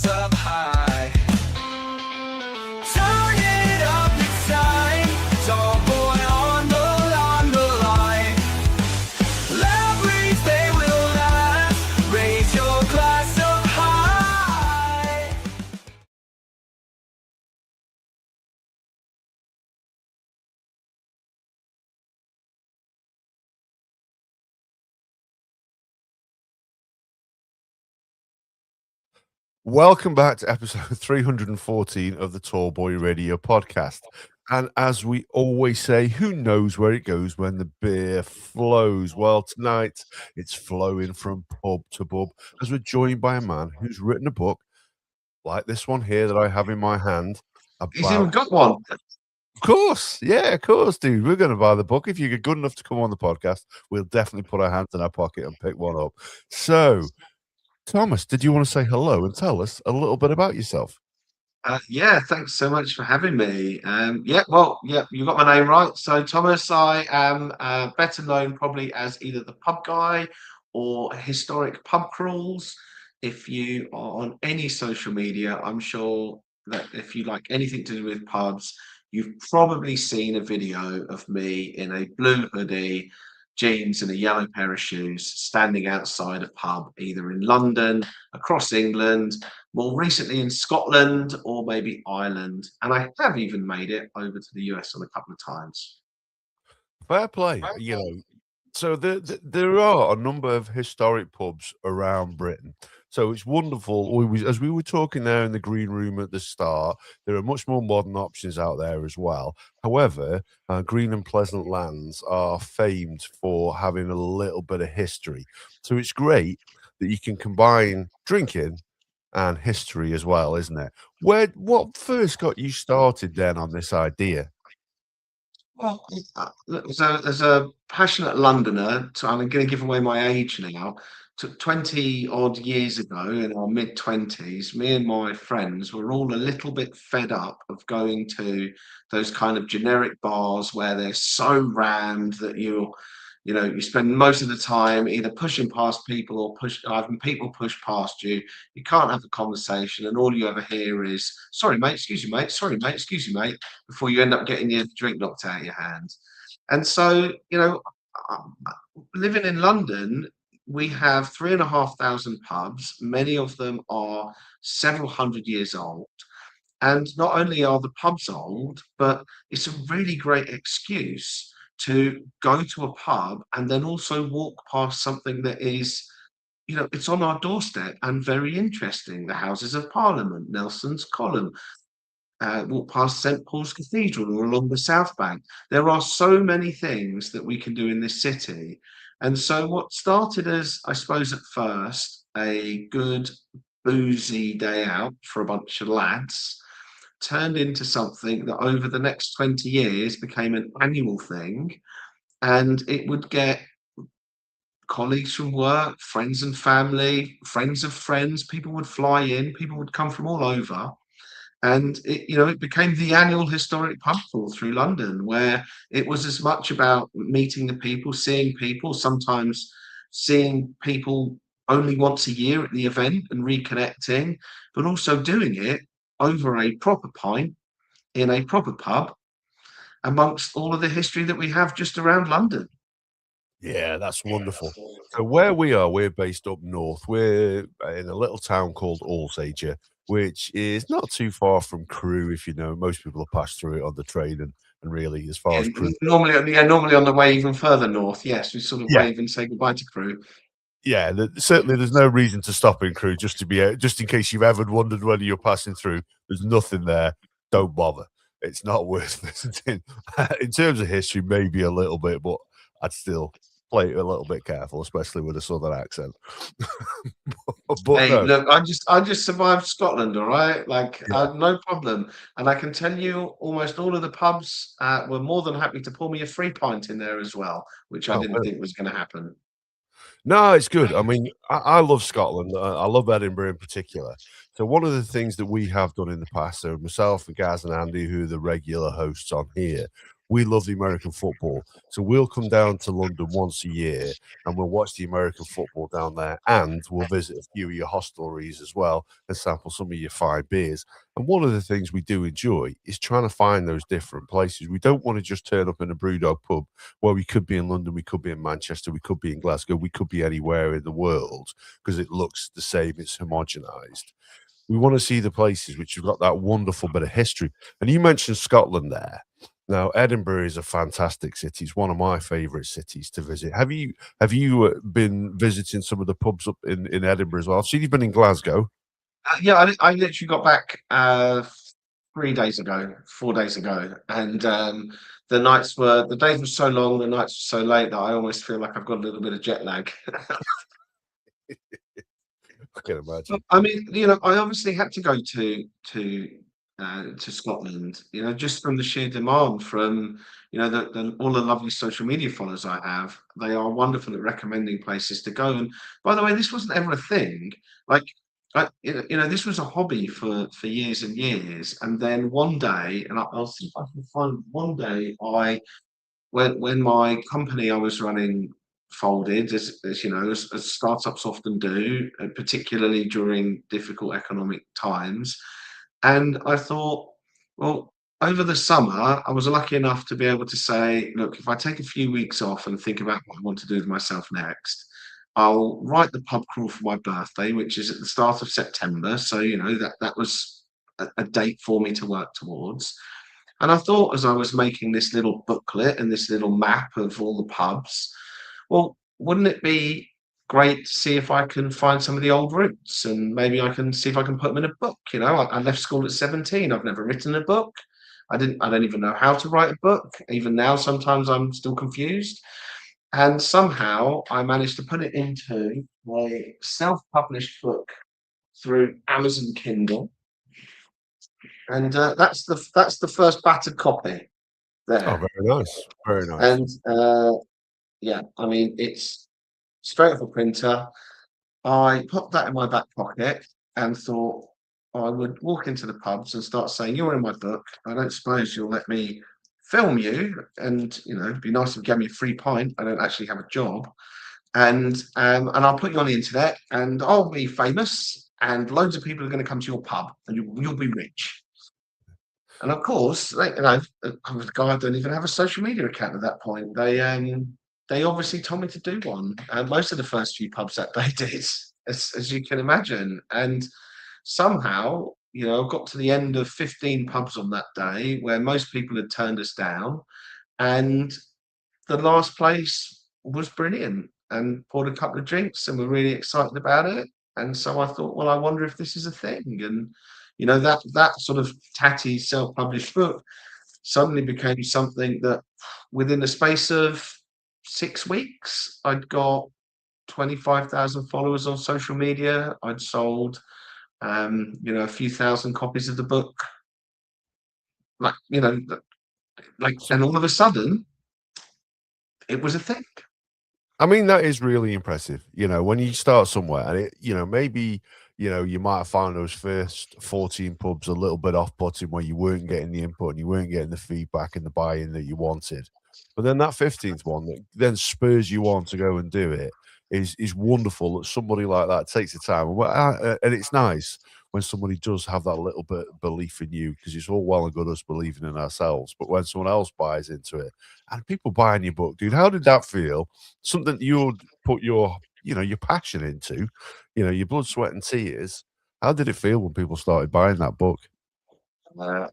up high. Turn it up, it's time. Tall boy on the line. Loud breeze, they will last. Raise your glass up high. Welcome back to episode 314 of the Tall Boy Radio podcast. And as we always say, who knows where it goes when the beer flows? Well, tonight it's flowing from pub to pub as we're joined by a man who's written a book like this one here that I have in my hand. He's even got one. Of course, yeah, of course, dude. We're going to buy the book. If you're good enough to come on the podcast, we'll definitely put our hands in our pocket and pick one up. So, Thomas, did you want to say hello and tell us a little bit about yourself? Yeah, thanks so much for having me. You got my name right. So, Thomas, I am better known probably as either the pub guy or historic pub crawls. If you are on any social media, I'm sure that if you like anything to do with pubs, you've probably seen a video of me in a blue hoodie, jeans, and a yellow pair of shoes standing outside a pub, either in London, across England, more recently in Scotland, or maybe Ireland. And I have even made it over to the US on a couple of times. Fair play. So there are a number of historic pubs around Britain. So it's wonderful. As we were talking there in the green room at the start, there are much more modern options out there as well. However, Green and Pleasant Lands are famed for having a little bit of history. So it's great that you can combine drinking and history as well, isn't it? What first got you started then on this idea? Well, as a passionate Londoner, I'm going to give away my age now. 20 odd years ago, in our mid 20s, me and my friends were all a little bit fed up of going to those kind of generic bars where they're so rammed that you spend most of the time either pushing past people or having people push past you. You can't have a conversation, and all you ever hear is "Sorry, mate. Excuse you, mate. Sorry, mate. Excuse you, mate." Before you end up getting your drink knocked out of your hand. And so, living in London, we have 3,500 pubs. Many of them are several hundred years old. And not only are the pubs old, but it's a really great excuse to go to a pub and then also walk past something that is, it's on our doorstep and very interesting. The Houses of Parliament, Nelson's Column, walk past St Paul's Cathedral or along the South Bank. There are so many things that we can do in this city. And so what started as, I suppose at first, a good boozy day out for a bunch of lads, turned into something that over the next 20 years became an annual thing. And it would get colleagues from work, friends and family, friends of friends. People would fly in, people would come from all over. And it became the annual historic pub crawl through London, where it was as much about meeting the people, seeing people, sometimes seeing people only once a year at the event and reconnecting, but also doing it over a proper pint in a proper pub amongst all of the history that we have just around London. Yeah, that's wonderful. So where we are, we're based up north. We're in a little town called Alsager, which is not too far from Crewe. If you know, most people have passed through it on the train, and really as far as Crewe. Normally on the way even further north, yes, we sort of wave and say goodbye to Crewe. Yeah, certainly there's no reason to stop in Crewe just in case you've ever wondered whether you're passing through. There's nothing there. Don't bother. It's not worth visiting. In terms of history, maybe a little bit, but I'd still play it a little bit careful, especially with a southern accent. Hey, no. Look, I just survived Scotland, all right? No problem. And I can tell you, almost all of the pubs were more than happy to pour me a free pint in there as well, which I didn't think was going to happen. No, it's good. I mean, I love Scotland. I love Edinburgh in particular. So one of the things that we have done in the past, so myself and Gaz and Andy, who are the regular hosts on here, we love the American football. So we'll come down to London once a year and we'll watch the American football down there, and we'll visit a few of your hostelries as well and sample some of your fine beers. And one of the things we do enjoy is trying to find those different places. We don't want to just turn up in a Brewdog pub where we could be in London, we could be in Manchester, we could be in Glasgow, we could be anywhere in the world because it looks the same, it's homogenized. We want to see the places which have got that wonderful bit of history. And you mentioned Scotland there. Now, Edinburgh is a fantastic city. It's one of my favourite cities to visit. Have you been visiting some of the pubs up in Edinburgh as well? I've seen you've been in Glasgow. Yeah, I literally got back 3 days ago, 4 days ago, and the days were so long, the nights were so late that I almost feel like I've got a little bit of jet lag. I can imagine. I mean, I obviously had to go to Scotland, just from the sheer demand from, all the lovely social media followers I have. They are wonderful at recommending places to go. And by the way, this wasn't ever a thing. Like, this was a hobby for years and years. And then one day, and I'll see if I can find one day, when my company I was running folded, as startups often do, particularly during difficult economic times. And I thought, well, over the summer, I was lucky enough to be able to say, look, if I take a few weeks off and think about what I want to do with myself next, I'll write the pub crawl for my birthday, which is at the start of September. So, that was a date for me to work towards. And I thought, as I was making this little booklet and this little map of all the pubs, well, wouldn't it be great to see if I can find some of the old routes, and maybe I can see if I can put them in a book. I left school at 17. I've never written a book. I don't even know how to write a book. Even now, sometimes I'm still confused. And somehow I managed to put it into a self-published book through Amazon Kindle. And that's the first battered copy Oh, there. very nice. Very nice. And yeah, I mean, it's straight off a printer. I put that in my back pocket and thought I would walk into the pubs and start saying, "You're in my book. I don't suppose you'll let me film you, and it'd be nice if you gave me a free pint. I don't actually have a job, and I'll put you on the internet, and I'll be famous, and loads of people are going to come to your pub, and you'll be rich." And of course, I was a guy, I don't even have a social media account at that point. They obviously told me to do one, and most of the first few pubs that day did, as you can imagine. And somehow, I got to the end of 15 pubs on that day, where most people had turned us down, and the last place was brilliant, and poured a couple of drinks, and we're really excited about it. And so I thought, well, I wonder if this is a thing. And that sort of tatty self-published book suddenly became something that, within the space of 6 weeks, I'd got 25,000 followers on social media. I'd sold, a few thousand copies of the book. Like, So and all of a sudden, it was a thing. I mean, that is really impressive. When you start somewhere and maybe, you might have found those first 14 pubs a little bit off-putting where you weren't getting the input and you weren't getting the feedback and the buy-in that you wanted. But then that 15th one that then spurs you on to go and do it is wonderful that somebody like that takes the time. And it's nice when somebody does have that little bit of belief in you, because it's all well and good us believing in ourselves. But when someone else buys into it, and people buying your book, dude, how did that feel? Something you'd put your passion into, your blood, sweat, and tears. How did it feel when people started buying that book? Well,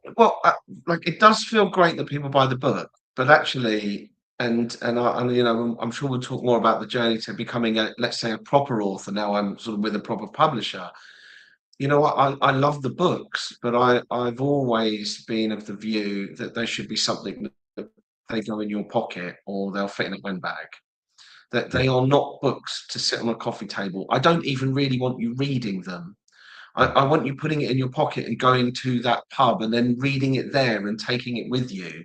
it does feel great that people buy the book, but actually, I'm sure we'll talk more about the journey to becoming let's say, a proper author. Now I'm sort of with a proper publisher. I love the books, but I've always been of the view that they should be something that they go in your pocket, or they'll fit in a handbag. That Yeah, they are not books to sit on a coffee table. I don't even really want you reading them. yeah, I want you putting it in your pocket and going to that pub and then reading it there and taking it with you,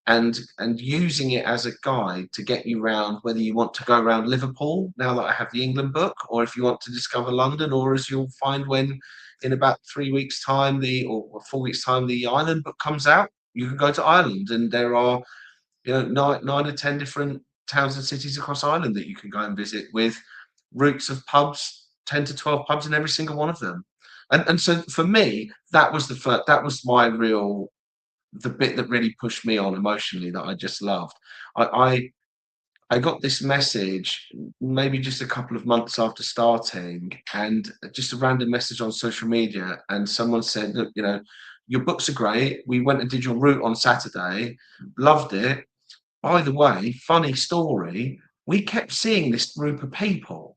and using it as a guide to get you round, whether you want to go around Liverpool now that I have the England book, or if you want to discover London, or, as you'll find, when in about 3 weeks' time, or 4 weeks' time, the Ireland book comes out, you can go to Ireland, and there are nine or 10 different towns and cities across Ireland that you can go and visit, with routes of pubs, 10 to 12 pubs in every single one of them. And so for me, that was that was my real, the bit that really pushed me on emotionally, that I just loved. I I got this message maybe just a couple of months after starting, and just a random message on social media, and someone said, "Look, your books are great. We went and did your route on Saturday, loved it. By the way, funny story, we kept seeing this group of people,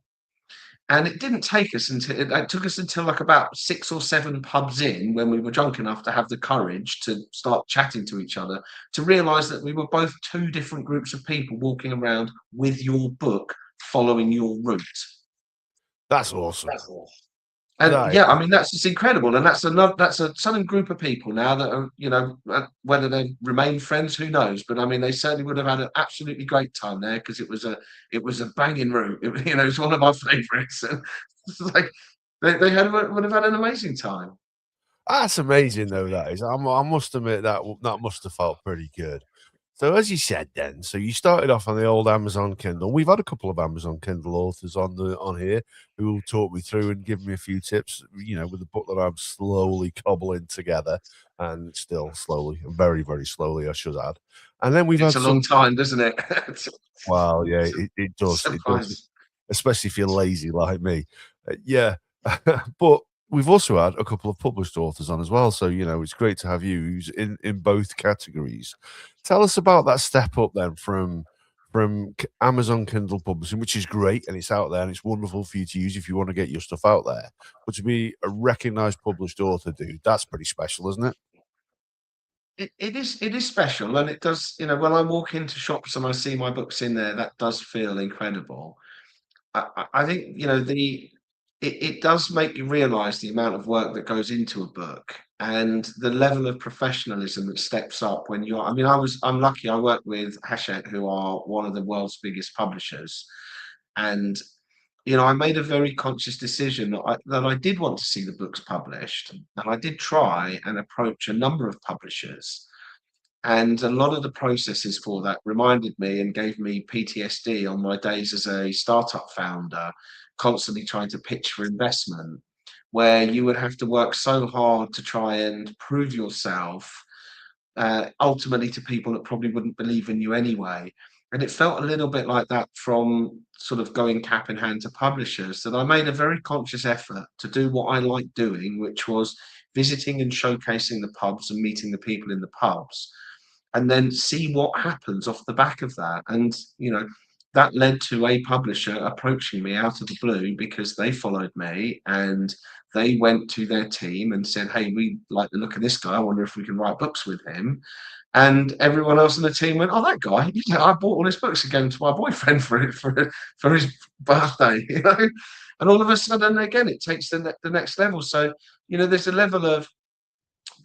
and it didn't take us until it took us until like about 6 or 7 pubs in, when we were drunk enough to have the courage to start chatting to each other, to realize that we were both 2 different groups of people walking around with your book, following your route." That's awesome. And That yeah, is. I mean, that's just incredible. And that's a sudden group of people now that are, whether they remain friends, who knows? But I mean, they certainly would have had an absolutely great time there, because it was a banging route. It's one of my favourites. And it's like they would have had an amazing time. That's amazing, though. That is. I must admit that must have felt pretty good. So, as you said, then, so you started off on the old Amazon Kindle. We've had a couple of Amazon Kindle authors on here who will talk me through and give me a few tips. With the book that I'm slowly cobbling together, and still slowly, very, very slowly, I should add. And then we've It's had a long some. time, doesn't it? Well, yeah, it does. It does, Surprise. especially if you're lazy like me. Yeah, but we've also had a couple of published authors on as well. So it's great to have you who's in both categories. Tell us about that step up then from Amazon Kindle publishing, which is great, and it's out there and it's wonderful for you to use if you want to get your stuff out there. But to be a recognized published author, dude, that's pretty special, isn't it? It is special, and it does, when I walk into shops and I see my books in there, that does feel incredible. I think, it does make you realize the amount of work that goes into a book, and the level of professionalism that steps up when you're, I mean, I'm lucky, I work with Hachette, who are one of the world's biggest publishers. And I made a very conscious decision that I did want to see the books published, and I did try and approach a number of publishers. And a lot of the processes for that reminded me and gave me PTSD on my days as a startup founder, constantly trying to pitch for investment, where you would have to work so hard to try and prove yourself, ultimately to people that probably wouldn't believe in you anyway. And it felt a little bit like that from sort of going cap in hand to publishers, that I made a very conscious effort to do what I like doing, which was visiting and showcasing the pubs and meeting the people in the pubs, and then see what happens off the back of that. And that led to a publisher approaching me out of the blue, because they followed me and they went to their team and said, "Hey, we like the look of this guy. I wonder if we can write books with him." And everyone else on the team went, "Oh, that guy! I bought all his books and gave them to my boyfriend for his birthday." And all of a sudden, again, it takes the next level. So there's a level of,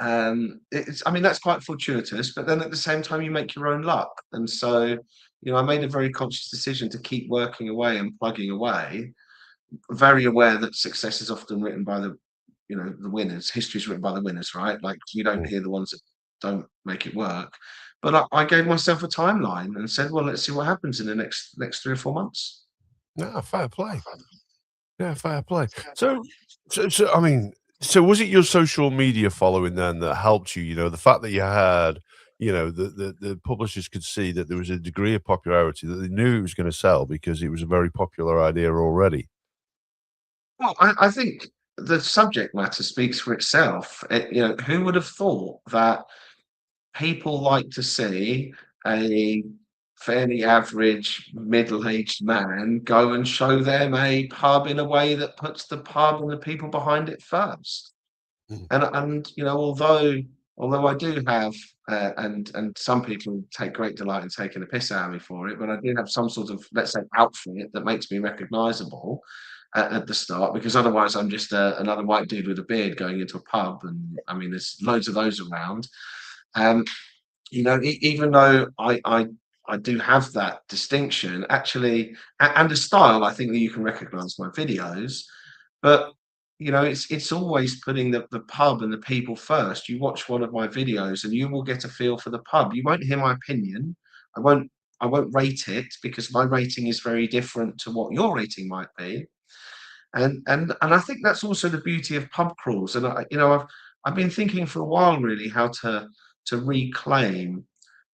I mean, that's quite fortuitous, but then at the same time you make your own luck. And so I made a very conscious decision to keep working away and plugging away, very aware that success is often written by the winners. History is written by the winners, right? Like, you don't Mm. hear the ones that don't make it work. But I gave myself a timeline and said, well, let's see what happens in the next 3 or 4 months. Yeah, fair play. Yeah, fair play. So I mean, so was it your social media following then that helped you? The fact that you had, the publishers could see that there was a degree of popularity, that they knew it was going to sell because it was a very popular idea already. Well, I think the subject matter speaks for itself. Who would have thought that people like to see a fairly average middle-aged man go and show them a pub in a way that puts the pub and the people behind it first? Mm. And although I do have, and some people take great delight in taking a piss out of me for it, but I do have some sort of, let's say, outfit that makes me recognizable at the start, because otherwise I'm just another white dude with a beard going into a pub. And I mean, there's loads of those around. um Even though I do have that distinction, actually, and a style, I think that you can recognize my videos. But it's always putting the pub and the people first. You watch one of my videos and you will get a feel for the pub. You won't hear my opinion. I won't rate it because my rating is very different to what your rating might be. And I think that's also the beauty of pub crawls. And I've been thinking for a while really how to reclaim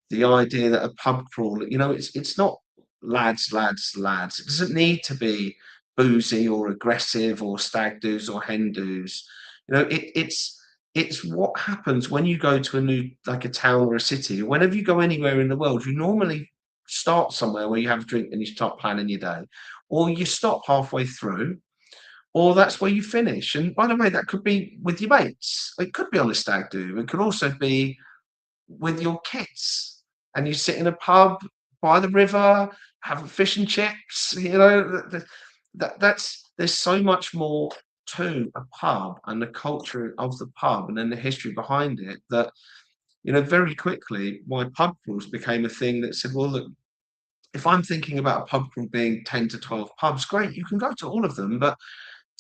the idea that a pub crawl, it's not lads, lads, lads. It doesn't need to be boozy or aggressive or stag doos or hen doos. It's what happens when you go to a new, like a town or a city. Whenever you go anywhere in the world, you normally start somewhere where you have a drink and you start planning your day, or you stop halfway through, or that's where you finish. And by the way, that could be with your mates. It could be on a stag do. It could also be with your kids, and you sit in a pub by the river, having fish and chips. That's there's so much more to a pub and the culture of the pub, and then the history behind it. That very quickly, my pub crawls became a thing that said, well, look, if I'm thinking about a pub crawl being 10 to 12 pubs, great, you can go to all of them, but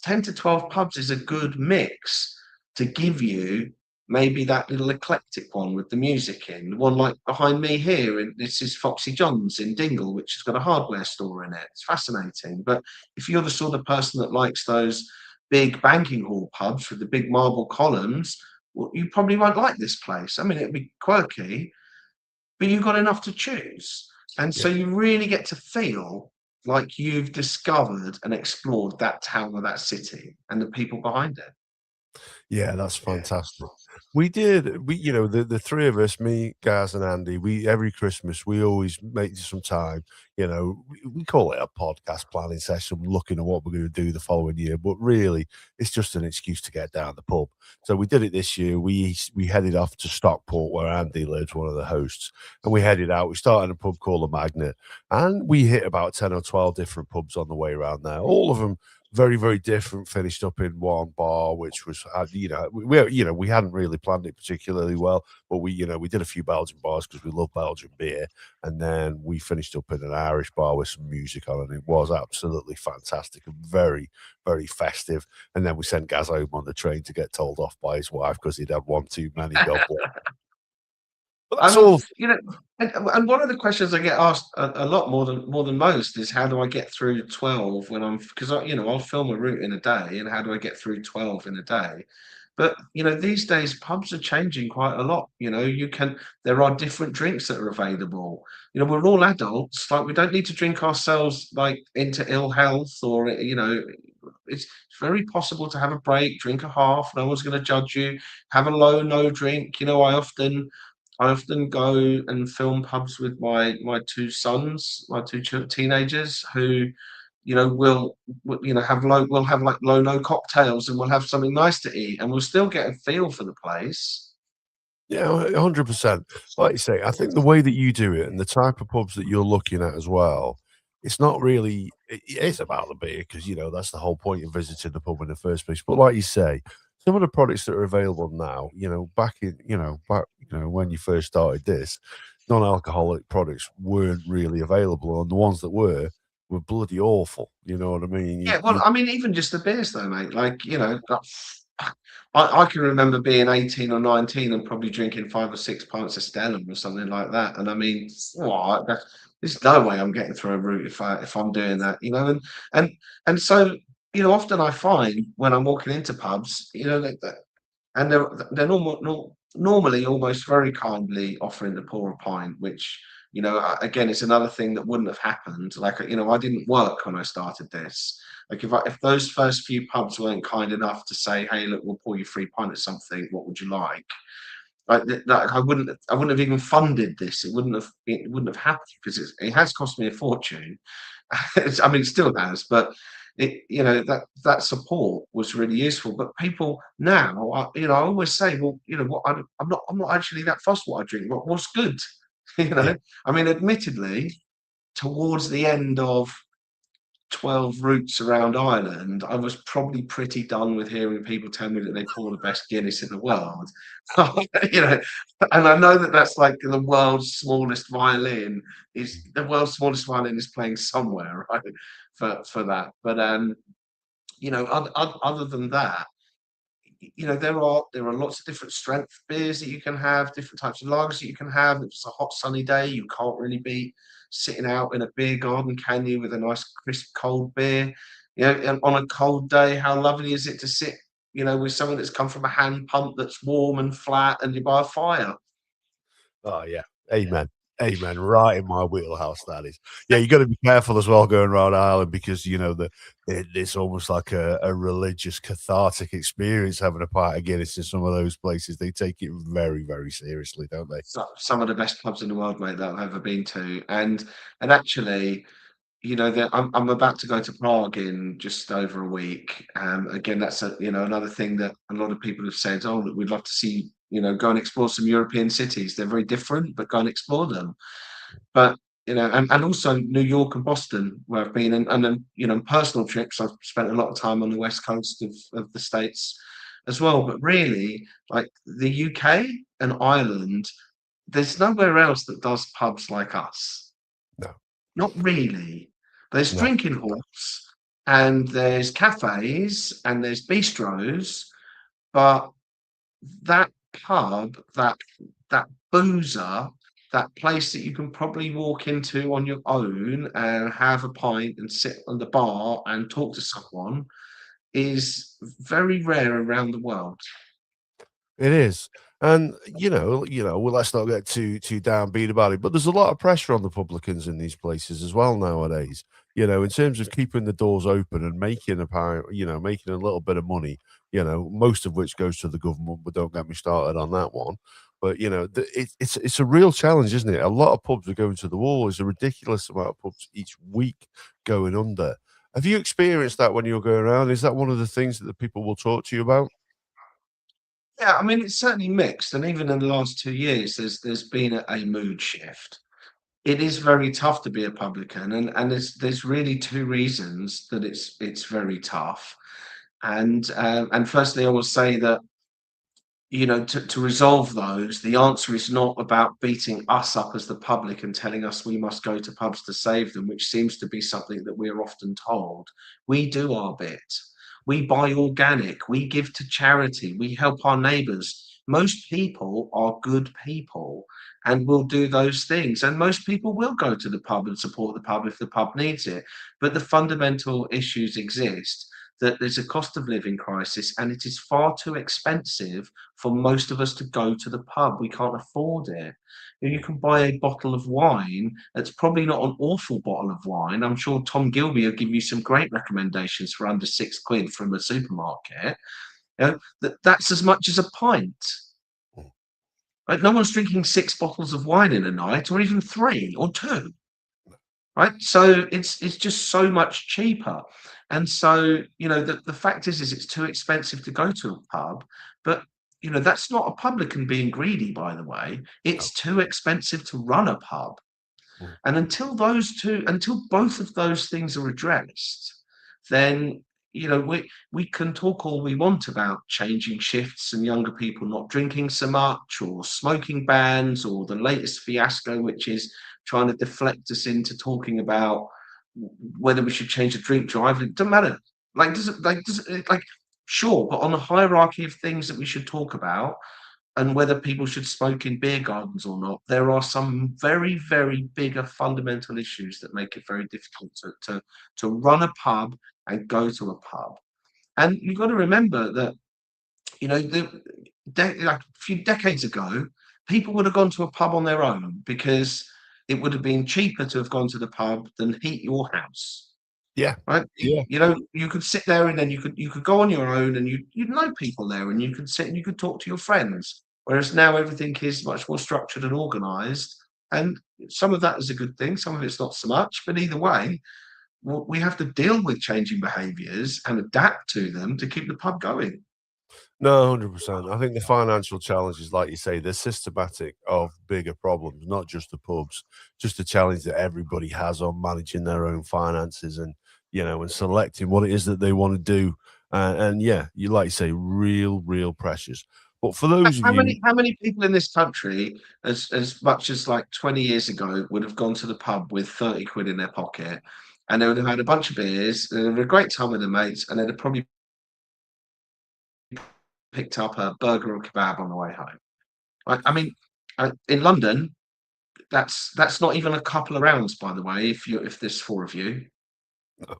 10 to 12 pubs is a good mix to give you maybe that little eclectic one with the music in. The one like behind me here, and this is Foxy John's in Dingle, which has got a hardware store in it. It's fascinating. But if you're the sort of person that likes those big banking hall pubs with the big marble columns, well, you probably won't like this place. I mean, it'd be quirky, but you've got enough to choose. And so Yeah. you really get to feel like you've discovered and explored that town or that city and the people behind it. Yeah, that's fantastic. The three of us, me, Gaz, and Andy, we every Christmas we always make some time. We call it a podcast planning session, looking at what we're going to do the following year. But really, it's just an excuse to get down the pub. So we did it this year. We headed off to Stockport, where Andy lives, one of the hosts, and we headed out. We started in a pub called the Magnet, and we hit about 10 or 12 different pubs on the way around there. All of them very, very different. Finished up in one bar, which was, we hadn't really planned it particularly well, but we did a few Belgian bars because we love Belgian beer, and then we finished up in an Irish bar with some music on, and it was absolutely fantastic and very, very festive. And then we sent Gaz home on the train to get told off by his wife because he'd had one too many. God bless. But I that's mean, all. and one of the questions I get asked a lot more than most is how do I get through 12 when I'm because I'll film a route in a day, and how do I get through 12 in a day? But these days pubs are changing quite a lot. There are different drinks that are available. We're all adults, like we don't need to drink ourselves like into ill health, or it's very possible to have a break, drink a half, no one's going to judge you, have a low no drink. I often go and film pubs with my two sons, my two teenagers, who we'll have like low no cocktails, and we'll have something nice to eat, and we'll still get a feel for the place. Yeah, 100%. Like you say, I think the way that you do it and the type of pubs that you're looking at as well, it's not really, it is about the beer because, that's the whole point of visiting the pub in the first place. But like you say, some of the products that are available now, when you first started this, non-alcoholic products weren't really available. And the ones that were bloody awful. You know what I mean? Yeah, well, I mean, even just the beers though, mate. Like, I can remember being 18 or 19 and probably drinking 5 or 6 pints of Stella or something like that. And I mean, what? There's no way I'm getting through a route if I'm doing that, and so often I find when I'm walking into pubs, and they're normally almost very kindly offering to pour a pint, which again is another thing that wouldn't have happened. Like I didn't work when I started this. Like if those first few pubs weren't kind enough to say, hey, look, we'll pour you 3 pints of something, what would you like? Like I wouldn't have even funded this. It wouldn't have happened because it has cost me a fortune. I mean, it still has, but that support was really useful. But people now, I always say, well, what I'm not actually that fussed what I drink. What's good, you Yeah. know? I mean, admittedly, towards the end of 12 routes around Ireland, I was probably pretty done with hearing people tell me that they pour the best Guinness in the world. you know, and I know that that's like the world's smallest violin is playing somewhere, right? For that. But other than that, there are lots of different strength beers that you can have, different types of lagers that you can have. If it's a hot sunny day, you can't really be sitting out in a beer garden, can you, with a nice crisp cold beer? And on a cold day, how lovely is it to sit, with something that's come from a hand pump that's warm and flat, and you're by a fire? Oh, yeah. Amen. Amen. Right in my wheelhouse, that is. Yeah, you gotta be careful as well going around Ireland because, it's almost like a religious cathartic experience having a pint of Guinness in some of those places. They take it very, very seriously, don't they? Some of the best pubs in the world, mate, that I've ever been to, and actually, I'm about to go to Prague in just over a week. Again, that's another thing that a lot of people have said. Oh, that we'd love to see, go and explore some European cities. They're very different, but go and explore them. But and also New York and Boston, where I've been, and then personal trips. I've spent a lot of time on the west coast of the states as well. But really, like the UK and Ireland, there's nowhere else that does pubs like us. No, Not really. There's no. drinking halls and there's cafes and there's bistros, but that pub, that boozer, that place that you can probably walk into on your own and have a pint and sit on the bar and talk to someone is very rare around the world. It is. And, well, let's not get too downbeat about it, but there's a lot of pressure on the publicans in these places as well nowadays, in terms of keeping the doors open and making a little bit of money, most of which goes to the government, but don't get me started on that one. But, it's a real challenge, isn't it? A lot of pubs are going to the wall. There's a ridiculous amount of pubs each week going under. Have you experienced that when you're going around? Is that one of the things that the people will talk to you about? Yeah, I mean, it's certainly mixed, and even in the last 2 years, there's been a mood shift. It is very tough to be a publican, and there's really 2 reasons that it's very tough. And firstly, I will say that, to resolve those, the answer is not about beating us up as the public and telling us we must go to pubs to save them, which seems to be something that we're often told. We do our bit. We buy organic, we give to charity, we help our neighbours. Most people are good people and will do those things. And most people will go to the pub and support the pub if the pub needs it. But the fundamental issues exist, that there's a cost of living crisis and it is far too expensive for most of us to go to the pub. We can't afford it. You can buy a bottle of wine that's probably not an awful bottle of wine. I'm sure Tom Gilby will give you some great recommendations for under £6 from a supermarket. That's as much as a pint. Right? No one's drinking 6 bottles of wine in a night, or even 3 or 2. Right? So it's just so much cheaper. And so, the fact is it's too expensive to go to a pub, but that's not a publican being greedy, by the way. It's too expensive to run a pub. Mm. And until both of those things are addressed, then we can talk all we want about changing shifts and younger people not drinking so much, or smoking bans, or the latest fiasco, which is trying to deflect us into talking about whether we should change the drink drive. It doesn't matter. Sure, but on the hierarchy of things that we should talk about, and whether people should smoke in beer gardens or not, there are some very, very bigger fundamental issues that make it very difficult to run a pub and go to a pub. And you've got to remember that, like a few decades ago, people would have gone to a pub on their own because it would have been cheaper to have gone to the pub than heat your house. Yeah. Right? Yeah. You could sit there and then you could go on your own, and you'd know people there, and you could sit and you could talk to your friends. Whereas now everything is much more structured and organized. And some of that is a good thing, some of it's not so much. But either way, we have to deal with changing behaviors and adapt to them to keep the pub going. No, 100%. I think the financial challenges, like you say, they're systematic of bigger problems, not just the pubs, just the challenge that everybody has on managing their own finances and, and selecting what it is that they want to do. And yeah, you like you say, real pressures. But for those of How you, many people in this country, as much as like 20 years ago, would have gone to the pub with 30 quid in their pocket, and they would have had a bunch of beers, and had a great time with their mates, and they'd have probably picked up a burger or kebab on the way home. I mean, in London, that's not even a couple of rounds, by the way, if there's 4 of you. No.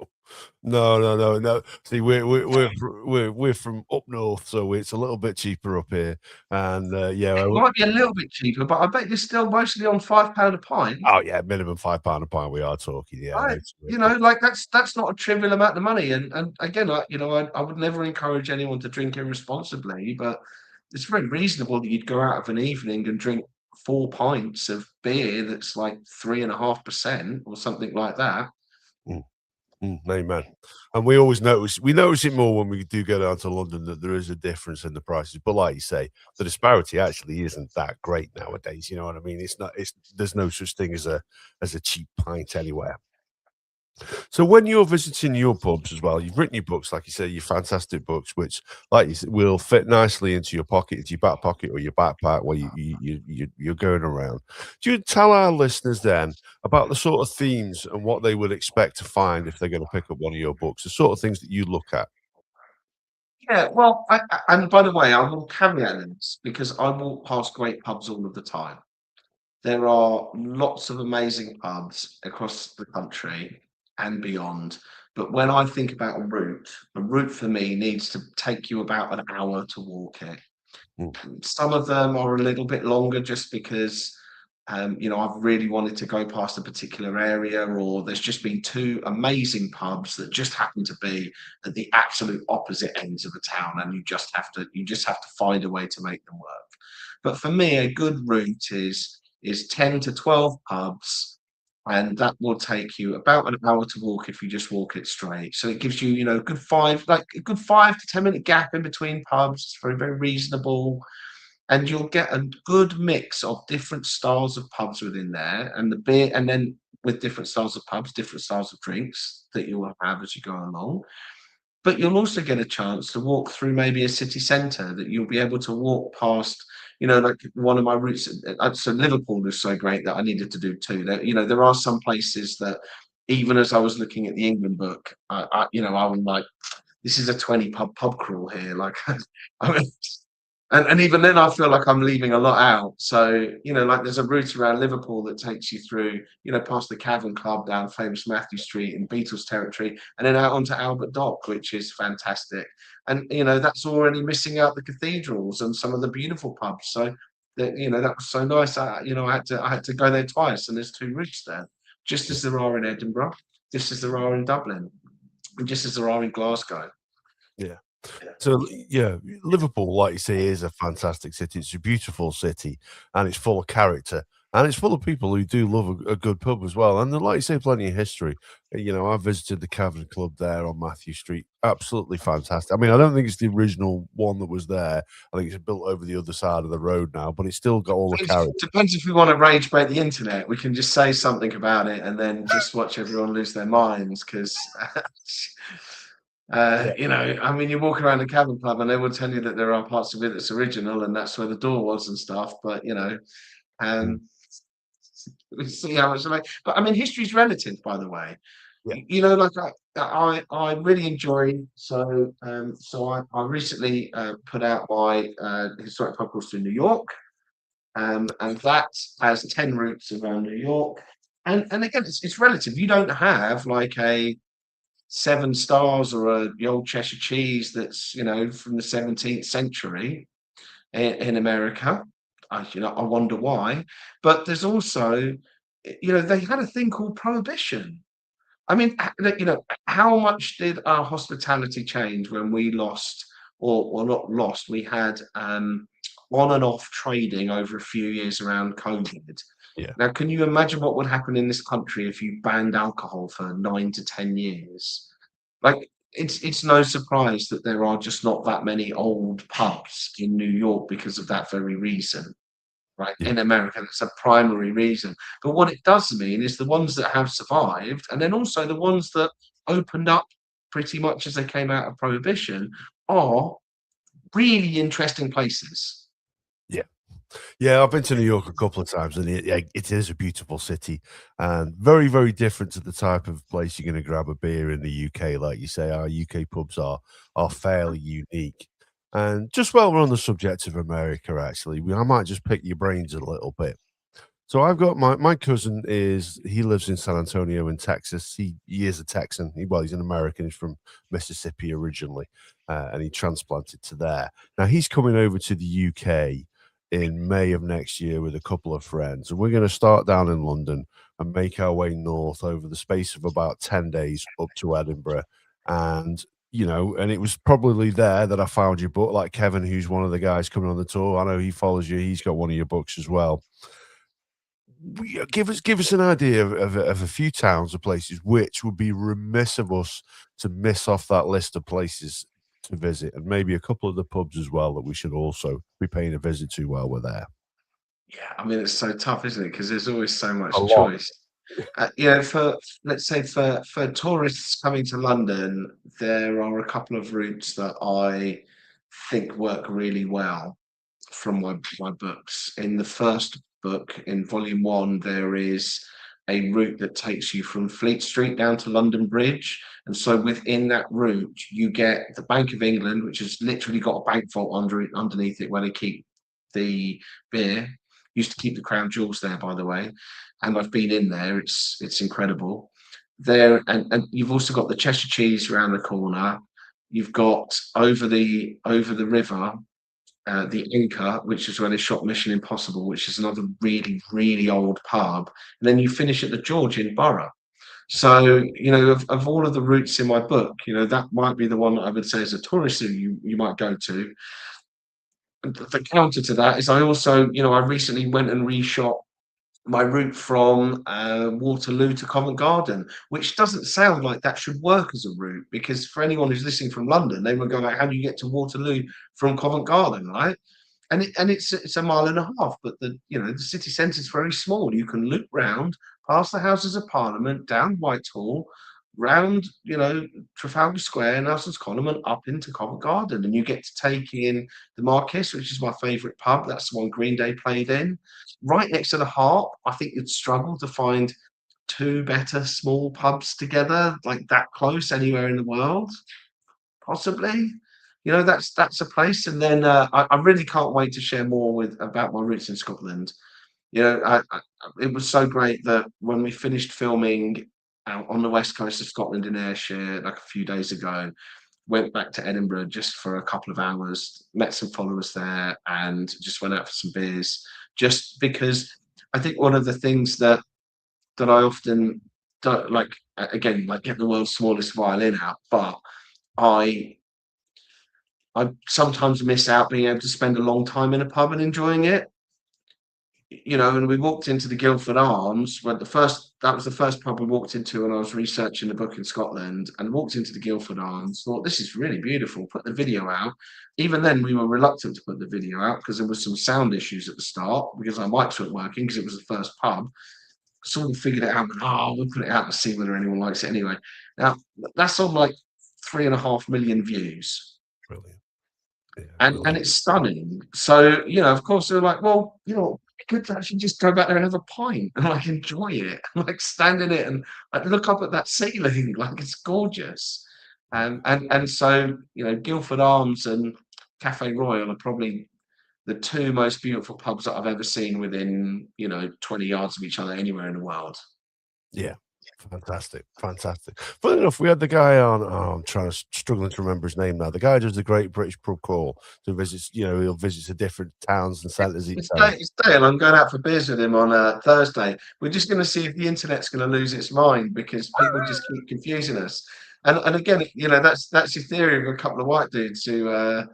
No, no, no, no. See, we're from up north, so it's a little bit cheaper up here, and, yeah, It might be a little bit cheaper, but I bet you're still mostly on £5 a pint. oh, yeah, minimum £5 a pint we are talking, yeah, Right. it's You know, like that's not a trivial amount of money. And again, I would never encourage anyone to drink irresponsibly, but it's very reasonable that you'd go out of an evening and drink 4 pints of beer that's like 3.5% or something like that. mm. Amen. And we notice it more when we do go down to London that there is a difference in the prices. But like you say, the disparity actually isn't that great nowadays. You know what I mean? It's not. It's There's no such thing as a cheap pint anywhere. So when you're visiting your pubs as well, you've written your books, like you say, your fantastic books, which, like you said, will fit nicely into your pocket, into your back pocket or your backpack where you're going around. Do you tell our listeners then about the sort of themes and what they would expect to find if they're going to pick up one of your books, the sort of things that you look at? Yeah, well, and by the way, I will caveat this because I walk past great pubs all of the time. There are lots of amazing pubs across the country and beyond. But when I think about a route for me needs to take you about an hour to walk it. Mm, Some of them are a little bit longer just because, I've really wanted to go past a particular area, or there's just been two amazing pubs that just happen to be at the absolute opposite ends of the town, and you just have to find a way to make them work. But for me, a good route is 10 to 12 pubs, and that will take you about an hour to walk if you just walk it straight. So it gives you, a good 5 to 10 minute gap in between pubs. It's very, very reasonable. And you'll get a good mix of different styles of pubs within there, and the beer, and then with different styles of pubs, different styles of drinks that you will have as you go along. But you'll also get a chance to walk through maybe a city centre that you'll be able to walk past, like one of my routes. So Liverpool is so great that I needed to do two. There are some places that even as I was looking at the England book, I was like, this is a 20 pub crawl here. Like, I mean, and even then, I feel like I'm leaving a lot out. So, like there's a route around Liverpool that takes you through, past the Cavern Club down famous Matthew Street in Beatles territory, and then out onto Albert Dock, which is fantastic. And, that's already missing out the cathedrals and some of the beautiful pubs. So, that was so nice. I had to go there twice, and there's two routes there, just as there are in Edinburgh, just as there are in Dublin, and just as there are in Glasgow. yeah. So, yeah, Liverpool, like you say, is a fantastic city. It's a beautiful city, and it's full of character, and it's full of people who do love a good pub as well. And then, like you say, plenty of history. I visited the Cavern Club there on Matthew Street. Absolutely fantastic. I mean, I don't think it's the original one that was there. I think it's built over the other side of the road now, but it's still got all the character. Depends if we want to rage bait the internet. We can just say something about it and then just watch everyone lose their minds because Yeah. I mean, you walk around the Cavern Club and they will tell you that there are parts of it that's original and that's where the door was and stuff. But Mm. um, we see how much like. But I mean, history's relative, by the way. Yeah. Like I really enjoy. So I recently put out my historic pub course in New York, and that has 10 routes around New York. And again, it's relative. You don't have like a Seven Stars or the old Cheshire cheese that's from the 17th century in America. I wonder why. But there's also, they had a thing called prohibition. I mean, how much did our hospitality change when we lost, or not lost? We had on and off trading over a few years around COVID. Yeah. Now, can you imagine what would happen in this country if you banned alcohol for 9 to 10 years? Like, it's no surprise that there are just not that many old pubs in New York because of that very reason, right? Yeah. In America, that's a primary reason. But what it does mean is the ones that have survived, and then also the ones that opened up pretty much as they came out of Prohibition, are really interesting places. Yeah. Yeah, I've been to New York a couple of times, and it is a beautiful city, and very, very different to the type of place you're going to grab a beer in the UK. Like you say, our UK pubs are fairly unique. And just while we're on the subject of America, actually, I might just pick your brains a little bit. So I've got my cousin he lives in San Antonio in Texas. He is a Texan. He's an American. He's from Mississippi originally, and he transplanted to there. Now he's coming over to the UK in May of next year with a couple of friends, and we're going to start down in London and make our way north over the space of about 10 days up to Edinburgh. And and it was probably there that I found your book, like Kevin, who's one of the guys coming on the tour. I know he follows you. He's got one of your books as well. Give us an idea of a few towns or places which would be remiss of us to miss off that list of places to visit, and maybe a couple of the pubs as well that we should also be paying a visit to while we're there. Yeah, I mean, it's so tough, isn't it? Because there's always so much A lot. choice. For let's say for tourists coming to London, there are a couple of routes that I think work really well from my books. In the first book, in volume one, there is a route that takes you from Fleet Street down to London Bridge. And so within that route, you get the Bank of England, which has literally got a bank vault underneath it where they keep the beer. Used to keep the crown jewels there, by the way. And I've been in there. It's incredible. There and you've also got the Cheshire Cheese around the corner. You've got over the river, the Inca, which is where they shot Mission Impossible, which is another really, really old pub. And then you finish at the George in Borough. So, of all of the routes in my book, that might be the one that I would say as a tourist that you might go to. And the counter to that is I also, I recently went and reshot my route from Waterloo to Covent Garden, which doesn't sound like that should work as a route, because for anyone who's listening from London, they would go like, how do you get to Waterloo from Covent Garden, right? And it's a mile and a half, but the city centre is very small. You can loop round past the Houses of Parliament, down Whitehall, round Trafalgar Square, Nelson's Column, and up into Covent Garden, and you get to take in the Marquis, which is my favourite pub. That's the one Green Day played in. Right next to the Harp, I think you'd struggle to find two better small pubs together like that close anywhere in the world. Possibly, that's a place. And then I really can't wait to share more about my roots in Scotland. It was so great that when we finished filming out on the west coast of Scotland in Ayrshire like a few days ago, went back to Edinburgh just for a couple of hours, met some followers there, and just went out for some beers. Just because I think one of the things that I often don't like, again, like get the world's smallest violin out, but I sometimes miss out being able to spend a long time in a pub and enjoying it. And we walked into the Guildford Arms when that was the first pub we walked into when I was researching the book in Scotland, and walked into the Guildford Arms, thought this is really beautiful, put the video out. Even then we were reluctant to put the video out because there was some sound issues at the start because our mics weren't working because it was the first pub. Sort of figured it out, but we'll put it out to see whether anyone likes it anyway. Now that's on like 3.5 million views. Brilliant. Yeah, and it's stunning. So, of course, they're like, well, good to actually just go back there and have a pint and like enjoy it, and like stand in it and like look up at that ceiling, like it's gorgeous. And so, Guildford Arms and Cafe Royal are probably the two most beautiful pubs that I've ever seen within 20 yards of each other anywhere in the world. Yeah. Fantastic. Funny enough, we had the guy on. I'm struggling to remember his name now. The guy who does the Great British Pub Crawl, who visits. He'll visit the different towns and centres each day. It's Dale. I'm going out for beers with him on Thursday. We're just going to see if the internet's going to lose its mind because people just keep confusing us. And again, that's your theory of a couple of white dudes who go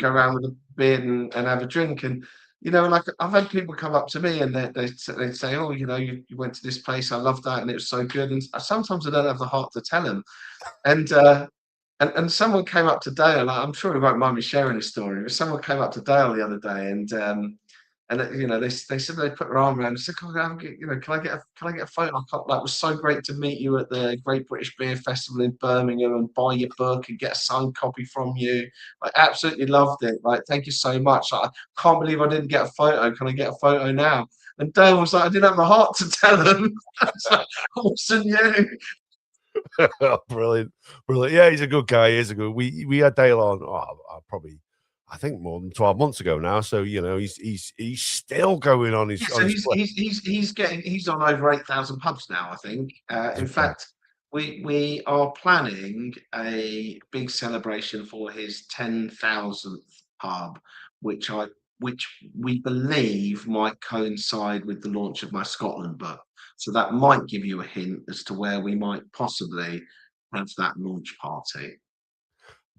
around with a beard and have a drink. And like I've had people come up to me and they say, oh, you went to this place, I love that, and it was so good. And sometimes I don't have the heart to tell them. And someone came up to Dale. I'm sure he won't mind me sharing his story. But someone came up to Dale the other day, and they said they put their arm around and said, can I get a photo? It was so great to meet you at the Great British Beer Festival in Birmingham and buy your book and get a signed copy from you. I absolutely loved it. Like, thank you so much. I can't believe I didn't get a photo. Can I get a photo now? And Dale was like, I didn't have the heart to tell them. It wasn't you. Brilliant, brilliant. Yeah, he's a good guy. He's a good. We had Dale on. Probably, I think more than 12 months ago now. So he's still going on his Yeah, on so his play. he's on over 8,000 pubs now, I think. In fact, we are planning a big celebration for his 10,000th pub, which I which we believe might coincide with the launch of my Scotland book. So that might give you a hint as to where we might possibly have that launch party.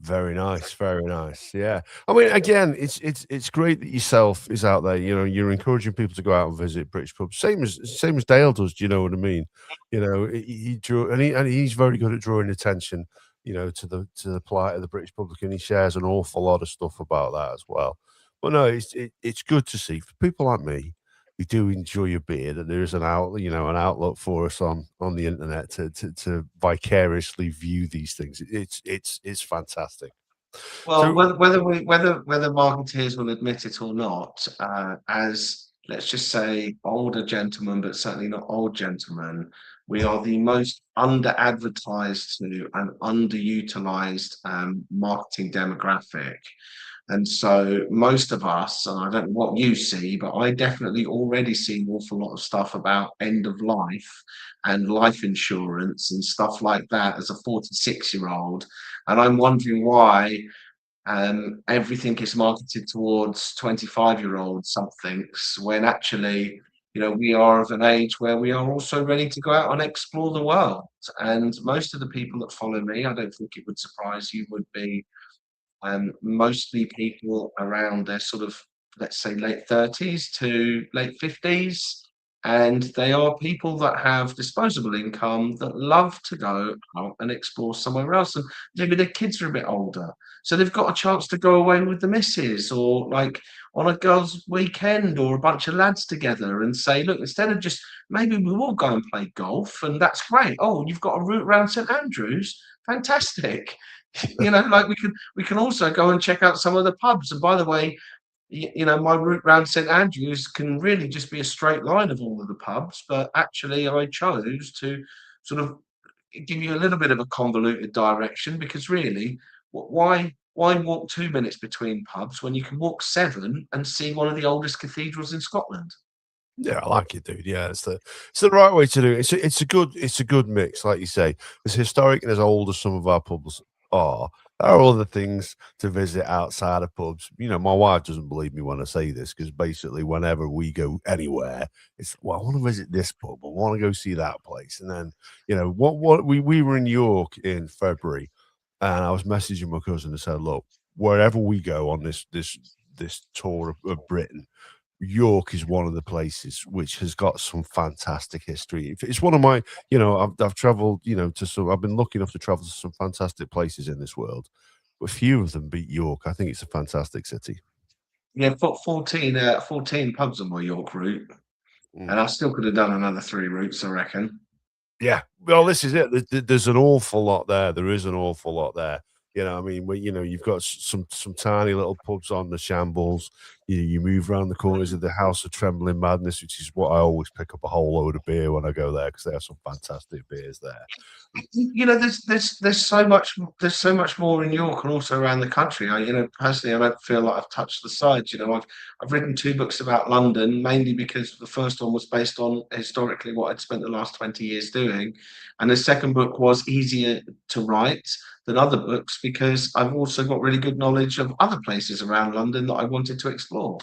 Very nice, very nice. Yeah. I mean, again, it's great that yourself is out there. You're encouraging people to go out and visit British pubs. Same as Dale does. Do you know what I mean? He drew and he's very good at drawing attention. To the plight of the British public, and he shares an awful lot of stuff about that as well. But no, it's good to see for people like me who do enjoy a beer that there is an outlet for us on the internet to vicariously view these things. It's fantastic. Well, So whether marketeers will admit it or not, as let's just say older gentlemen, but certainly not old gentlemen, we are the most under-advertised to and underutilized marketing demographic. And so most of us, and I don't know what you see, but I definitely already see an awful lot of stuff about end of life and life insurance and stuff like that as a 46-year-old. And I'm wondering why everything is marketed towards 25-year-old somethings when actually, we are of an age where we are also ready to go out and explore the world. And most of the people that follow me, I don't think it would surprise you, would be mostly people around their sort of, let's say, late 30s to late 50s. And they are people that have disposable income that love to go out and explore somewhere else. And maybe their kids are a bit older. So they've got a chance to go away with the missus or like on a girls' weekend or a bunch of lads together and say, look, instead of just maybe we will go and play golf and that's great. Oh, you've got a route around St Andrews. Fantastic. Like we can also go and check out some of the pubs. And by the way, my route round St Andrews can really just be a straight line of all of the pubs, but actually I chose to sort of give you a little bit of a convoluted direction because really, why walk 2 minutes between pubs when you can walk seven and see one of the oldest cathedrals in Scotland? yeah, I like it, dude. Yeah, it's the right way to do it. It's a good mix, like you say. As historic and as old as some of our pubs are, there are other things to visit outside of pubs. My wife doesn't believe me when I say this because basically, whenever we go anywhere, it's well, I want to visit this pub, I want to go see that place, and then what we were in York in February, and I was messaging my cousin and said, look, wherever we go on this tour of Britain. York is one of the places which has got some fantastic history. It's one of my, I've traveled, I've been lucky enough to travel to some fantastic places in this world, but few of them beat York. I think it's a fantastic city. Yeah, I've got 14 pubs on my York route, Mm. and I still could have done another three routes, I reckon. Yeah, well, this is it. There's an awful lot there. There is an awful lot there. I mean, you've got some tiny little pubs on the shambles. You move around the corners of the House of Trembling Madness, which is what I always pick up a whole load of beer when I go there because they have some fantastic beers there. There's so much more in York and also around the country. Personally, I don't feel like I've touched the sides. I've written two books about London, mainly because the first one was based on historically what I'd spent the last 20 years doing, and the second book was easier to write than other books because I've also got really good knowledge of other places around London that I wanted to explore.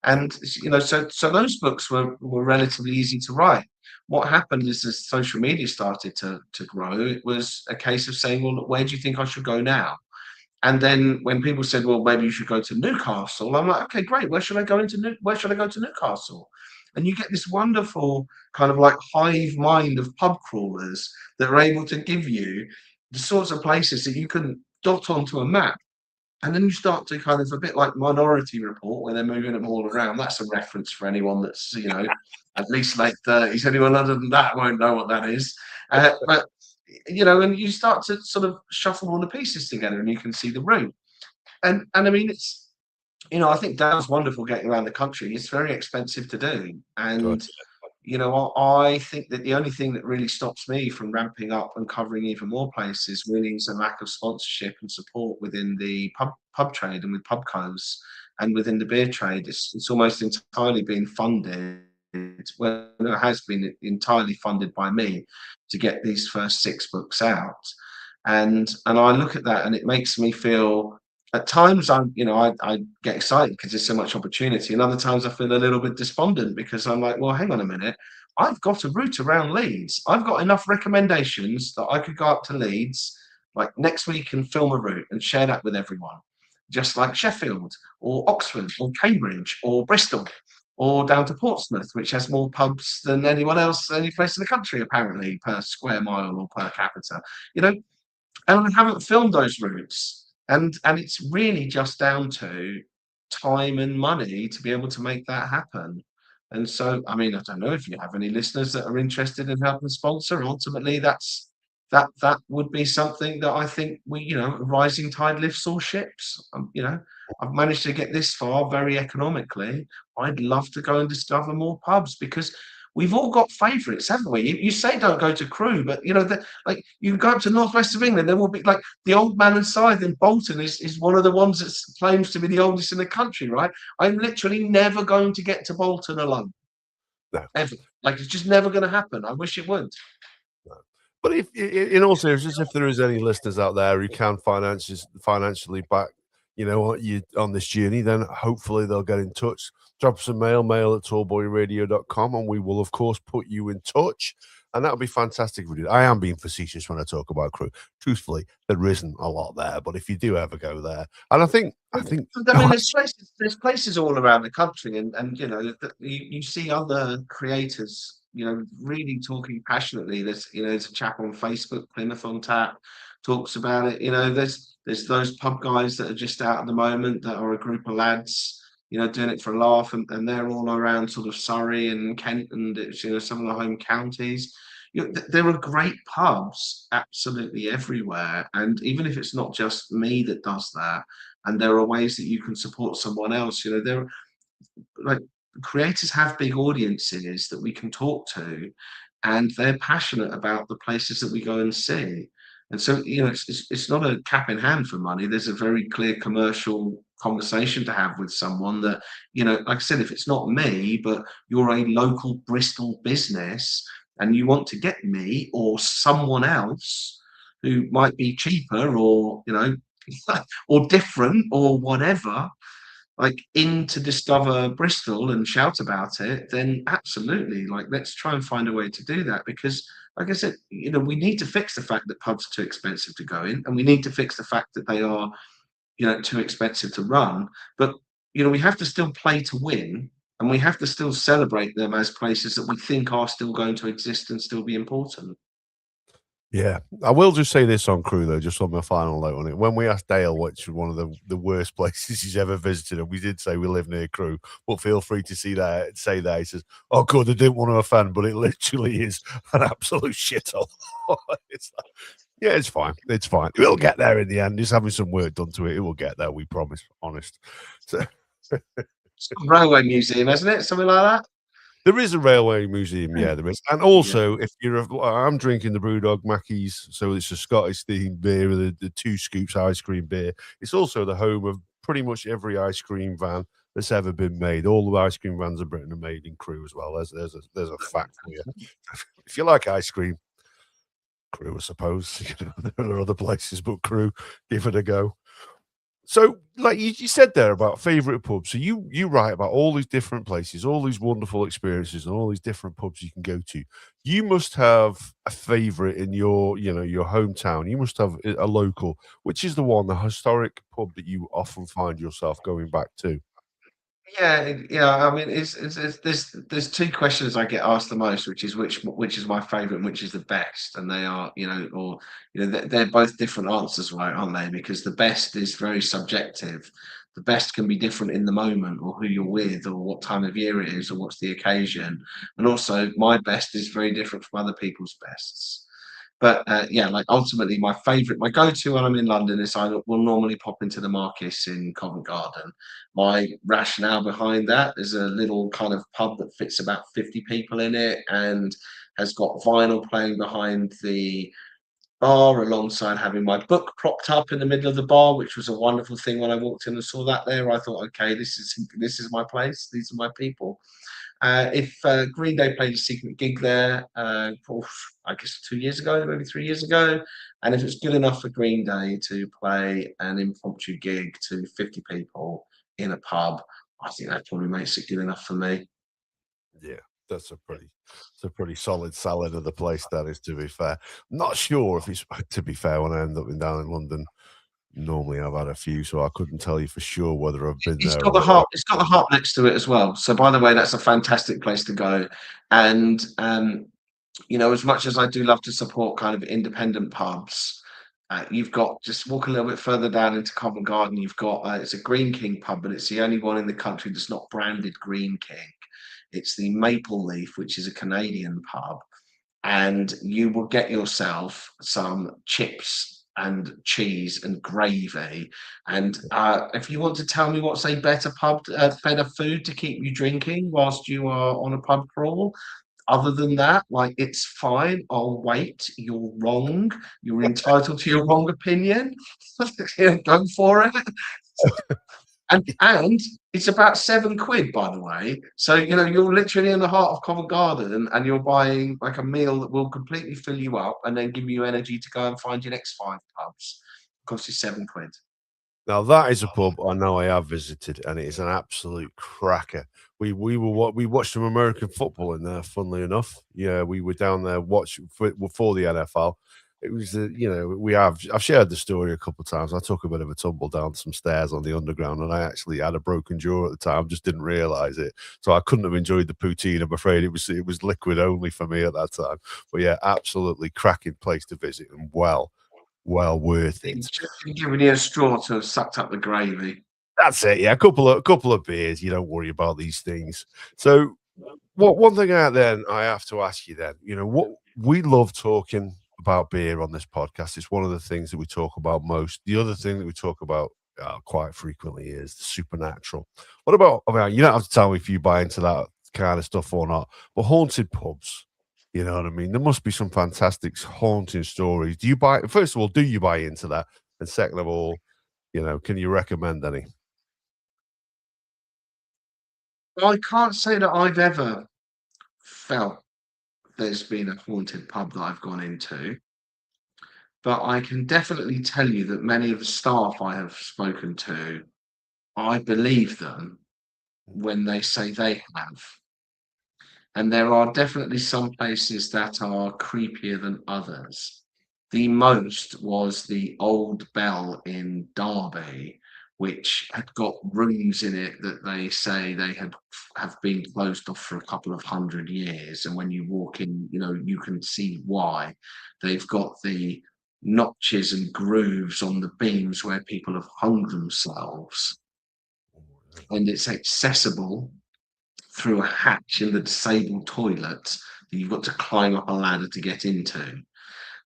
And so those books were relatively easy to write. What happened is as social media started to grow, it was a case of saying, well, look, where do you think I should go now? And then when people said, well, maybe you should go to Newcastle, I'm like, okay, great. Where should I go to Newcastle? And you get this wonderful kind of like hive mind of pub crawlers that are able to give you the sorts of places that you can dot onto a map. And then you start to kind of a bit like Minority Report, where they're moving them all around. That's a reference for anyone that's at least late 30s. Anyone other than that won't know what that is. But and you start to sort of shuffle all the pieces together, and you can see the route. And I mean, it's I think Dan's wonderful getting around the country. It's very expensive to do, Good. and I think that the only thing that really stops me from ramping up and covering even more places really is a lack of sponsorship and support within the pub trade and with pubcos and within the beer trade. It's almost entirely been funded. Well, it has been entirely funded by me to get these first 6 books out, and I look at that and it makes me feel. At times, I get excited because there's so much opportunity, and other times I feel a little bit despondent because I'm like, well, hang on a minute, I've got a route around Leeds. I've got enough recommendations that I could go up to Leeds like next week and film a route and share that with everyone, just like Sheffield or Oxford or Cambridge or Bristol or down to Portsmouth, which has more pubs than anyone else, any place in the country, apparently, per square mile or per capita. You know, and I haven't filmed those routes, and it's really just down to time and money to be able to make that happen. And so, I mean, I don't know if you have any listeners that are interested in helping sponsor. Ultimately, that would be something that I think a rising tide lifts all ships. I've managed to get this far very economically. I'd love to go and discover more pubs because we've all got favourites, haven't we? You say don't go to Crewe, but like you go up to northwest of England, there will be like the Old Man and Scythe in Bolton is one of the ones that claims to be the oldest in the country, right? I'm literally never going to get to Bolton alone, No. ever. Like it's just never going to happen. I wish it would. But if, in all seriousness, if there is any listeners out there who can financially back, you on this journey, then hopefully they'll get in touch. Drop us a mail at tallboyradio.com, and we will, of course, put you in touch. And that would be fantastic if we did. I am being facetious when I talk about Crewe. Truthfully, there isn't a lot there, but if you do ever go there, and I think, I mean, there's places all around the country, and you see other creators, really talking passionately. There's a chap on Facebook, Plymouth on Tap, talks about it. There's those pub guys that are just out at the moment that are a group of lads, doing it for a laugh, and they're all around sort of Surrey and Kent and some of the home counties. There are great pubs absolutely everywhere, and even if it's not just me that does that, and there are ways that you can support someone else. There like creators have big audiences that we can talk to, and they're passionate about the places that we go and see. And so, it's not a cap in hand for money. There's a very clear commercial conversation to have with someone that, like I said, if it's not me, but you're a local Bristol business and you want to get me or someone else who might be cheaper or, or different or whatever, like in to discover Bristol and shout about it, then absolutely, like let's try and find a way to do that because, like I said, we need to fix the fact that pubs are too expensive to go in, and we need to fix the fact that they are, too expensive to run. But we have to still play to win, and we have to still celebrate them as places that we think are still going to exist and still be important. Yeah, I will just say this on Crewe though, just on my final note on it. When we asked Dale which was one of the worst places he's ever visited, and we did say we live near Crewe, but feel free to say that. He says, "Oh, good, I didn't want to offend, but it literally is an absolute shithole." It's like, yeah, it's fine. It's fine. We'll get there in the end. Just having some work done to it. It will get there. We promise. Honest. So, Railway museum, isn't it? Something like that. there is a railway museum, yeah, there is. And also, if I'm drinking the Brewdog Mackey's, so it's a Scottish themed beer with the 2 scoops ice cream beer. It's also the home of pretty much every ice cream van that's ever been made. All the ice cream vans in Britain are made in Crewe as well. There's a fact for you. If you like ice cream, Crewe, I suppose. There are other places, but Crewe, give it a go. So, like you said there about favourite pubs, so you write about all these different places, all these wonderful experiences, and all these different pubs you can go to. You must have a favourite in your hometown. You must have a local, which is the historic pub that you often find yourself going back to. Yeah. I mean, there's 2 questions I get asked the most, which is which is my favourite and which is the best, and they are, they're both different answers, right, aren't they? Because the best is very subjective. The best can be different in the moment, or who you're with, or what time of year it is, or what's the occasion. And also, my best is very different from other people's bests. But yeah, like ultimately, my go-to when I'm in London is I will normally pop into the Marquis in Covent Garden. My rationale behind that is a little kind of pub that fits about 50 people in it and has got vinyl playing behind the bar alongside having my book propped up in the middle of the bar, which was a wonderful thing when I walked in and saw that there. I thought, okay, this is my place. These are my people. If Green Day played a secret gig there, I guess 2 years ago, maybe 3 years ago, and if it's good enough for Green Day to play an impromptu gig to 50 people in a pub, I think that probably makes it good enough for me. Yeah, that's it's a pretty solid salad of the place, that is, to be fair. Not sure if it's to be fair, when I end up down in London, normally I've had a few, so I couldn't tell you for sure whether I've been It's there got the or heart. not. It's got the heart next to it as well. So, by the way, that's a fantastic place to go. And as much as I do love to support kind of independent pubs, you've got just walk a little bit further down into Covent Garden. You've got it's a Green King pub, but it's the only one in the country that's not branded Green King. It's the Maple Leaf, which is a Canadian pub, and you will get yourself some chips and cheese and gravy. And if you want to tell me what's a better food to keep you drinking whilst you are on a pub crawl, other than that, like it's fine. I'll wait. You're wrong. You're entitled to your wrong opinion. Go for it. And it's about £7, by the way. So you're literally in the heart of Covent Garden, and you're buying like a meal that will completely fill you up, and then give you energy to go and find your next five pubs. Costs you £7. Now that is a pub I know I have visited, and it is an absolute cracker. We watched some American football in there, funnily enough. Yeah, we were down there watching for the NFL. It was, I've shared the story a couple of times. I took a bit of a tumble down some stairs on the underground, and I actually had a broken jaw at the time, just didn't realize it. So I couldn't have enjoyed the poutine. I'm afraid it was liquid only for me at that time. But yeah, absolutely cracking place to visit, and well worth it. Just giving you a straw to have sucked up the gravy. That's it. Yeah, a couple of beers. You don't worry about these things. So, what one thing out then I have to ask you then. What we love talking about beer on this podcast. It's one of the things that we talk about most. The other thing that we talk about quite frequently is the supernatural. What about? I mean, you don't have to tell me if you buy into that kind of stuff or not. But haunted pubs. You know what I mean? There must be some fantastic haunting stories. Do you buy? First of all, do you buy into that? And second of all, can you recommend any? I can't say that I've ever felt there's been a haunted pub that I've gone into, but I can definitely tell you that many of the staff I have spoken to, I believe them when they say they have. And there are definitely some places that are creepier than others. The most was the Old Bell in Derby, which had got rooms in it that they say they have been closed off for a couple of 100 years. And when you walk in, you can see why. They've got the notches and grooves on the beams where people have hung themselves, and it's accessible through a hatch in the disabled toilet that you've got to climb up a ladder to get into.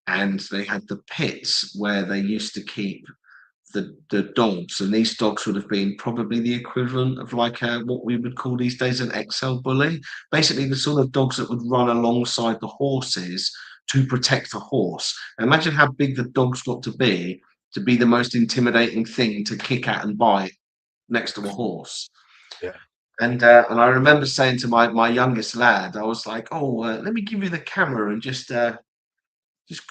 And they had the pits where they used to keep the dogs, and these dogs would have been probably the equivalent of like what we would call these days an XL bully. Basically, the sort of dogs that would run alongside the horses to protect the horse. And imagine how big the dogs got to be the most intimidating thing to kick at and bite next to a horse. Yeah. And I remember saying to my youngest lad, I was like, "Oh, let me give you the camera and just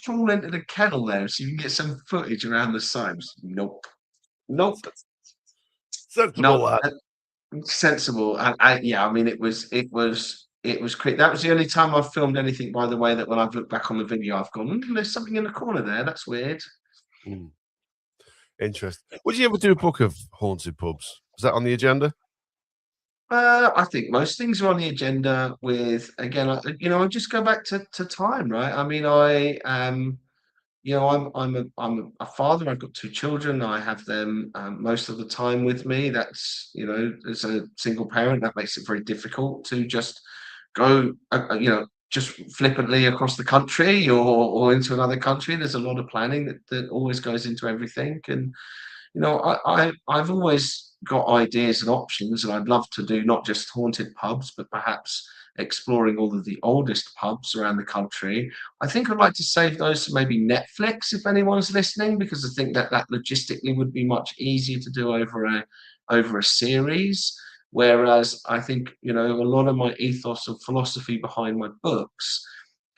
crawl into the kennel there so you can get some footage around the sides." Nope, nope, Sensible nope. lad. Sensible. Yeah, I mean, it was great. That was the only time I've filmed anything, by the way, that when I've looked back on the video, I've gone, there's something in the corner there. That's weird. Mm, interesting. Would you ever do a book of haunted pubs? Is that on the agenda? I think most things are on the agenda. With again, I just go back to time, right? I mean, I'm a father. I've got two children. I have them most of the time with me. That's as a single parent, that makes it very difficult to just go. just flippantly across the country or into another country. There's a lot of planning that always goes into everything. And I've always got ideas and options, and I'd love to do not just haunted pubs, but perhaps exploring all of the oldest pubs around the country. I think I'd like to save those for maybe Netflix if anyone's listening, because I think that logistically would be much easier to do over a series. Whereas I think, a lot of my ethos and philosophy behind my books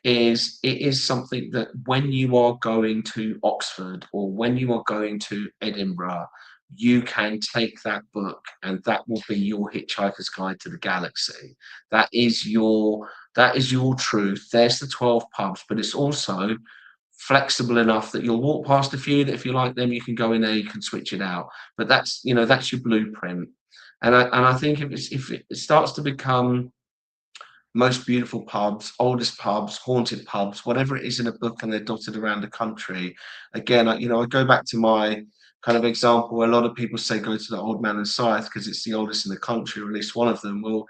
is it is something that when you are going to Oxford or when you are going to Edinburgh, you can take that book and that will be your Hitchhiker's Guide to the Galaxy. That is your truth. There's the 12 pubs, but it's also flexible enough that you'll walk past a few that if you like them, you can go in there, you can switch it out. But that's your blueprint. And I think if it starts to become most beautiful pubs, oldest pubs, haunted pubs, whatever it is in a book, and they're dotted around the country. Again, I go back to my kind of example where a lot of people say go to the Old Man and Scythe because it's the oldest in the country, or at least one of them. Well,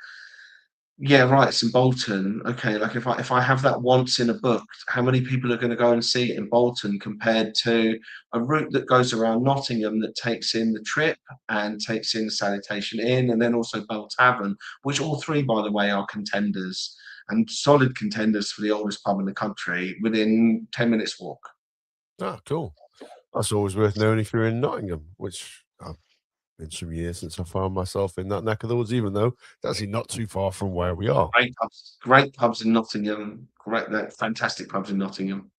yeah, right, it's in Bolton. Okay, like if I have that once in a book, how many people are going to go and see it in Bolton compared to a route that goes around Nottingham that takes in the Trip and takes in the Salutation Inn and then also Bell Tavern, which all three, by the way, are contenders and solid contenders for the oldest pub in the country within 10 minutes walk. Ah, cool. That's always worth knowing if you're in Nottingham, which I've been some years since I found myself in that neck of the woods, even though it's actually not too far from where we are. Great pubs in Nottingham. Fantastic pubs in Nottingham.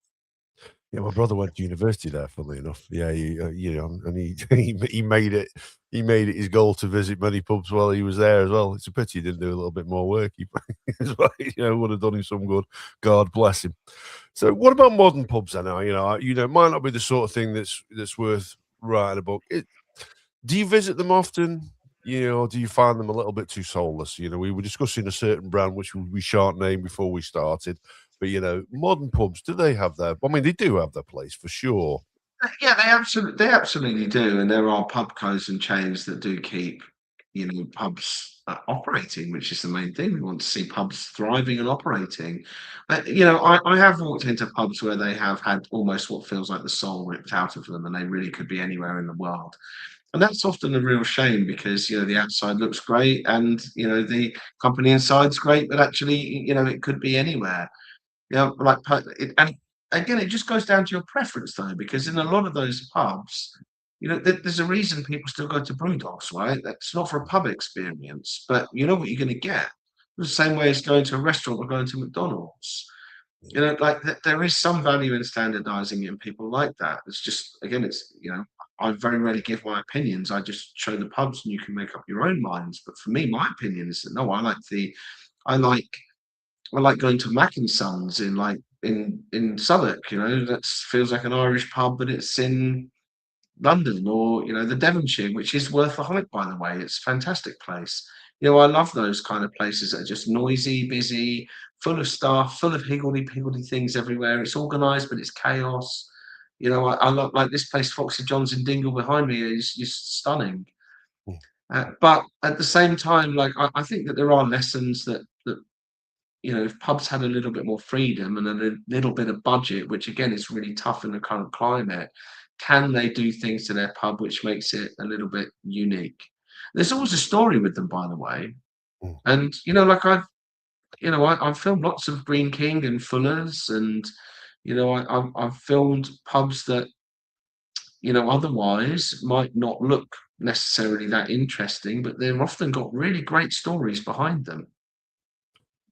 Yeah, my brother went to university there, funnily enough. Yeah, and he he made it his goal to visit many pubs while he was there as well. It's a pity he didn't do a little bit more work. He would have done him some good. God bless him. So, what about modern pubs then? It might not be the sort of thing that's worth writing a book. Do you visit them often? Or do you find them a little bit too soulless? We were discussing a certain brand which we shan't name before we started. But modern pubs, do they have their? I mean, they do have their place for sure. Yeah, they absolutely do, and there are pub codes and chains that do keep, pubs operating, which is the main thing. We want to see pubs thriving and operating. I have walked into pubs where they have had almost what feels like the soul ripped out of them, and they really could be anywhere in the world. And that's often a real shame because the outside looks great, and the company inside's great, but actually, it could be anywhere. And again, it just goes down to your preference, though, because in a lot of those pubs, there's a reason people still go to Brewdogs, right? That's not for a pub experience, but you know what you're going to get. The same way as going to a restaurant or going to McDonald's. There is some value in standardizing it, and people like that. It's just, again, I very rarely give my opinions. I just show the pubs, and you can make up your own minds. But for me, my opinion is that no, I like going to Mac and Sons in Southwark. That feels like an Irish pub, but it's in London, or the Devonshire, which is worth the hype, by the way. It's a fantastic place. I love those kind of places that are just noisy, busy, full of stuff, full of higgledy-piggledy things everywhere. It's organised, but it's chaos. I love, like, this place, Foxy John's in Dingle behind me is just stunning. Mm. But at the same time, like, I think that there are lessons that if pubs had a little bit more freedom and a little bit of budget, which again is really tough in the current climate, can they do things to their pub which makes it a little bit unique? There's always a story with them, by the way. Mm. And I've filmed lots of Green King and Fuller's, and I've filmed pubs that otherwise might not look necessarily that interesting, but they've often got really great stories behind them.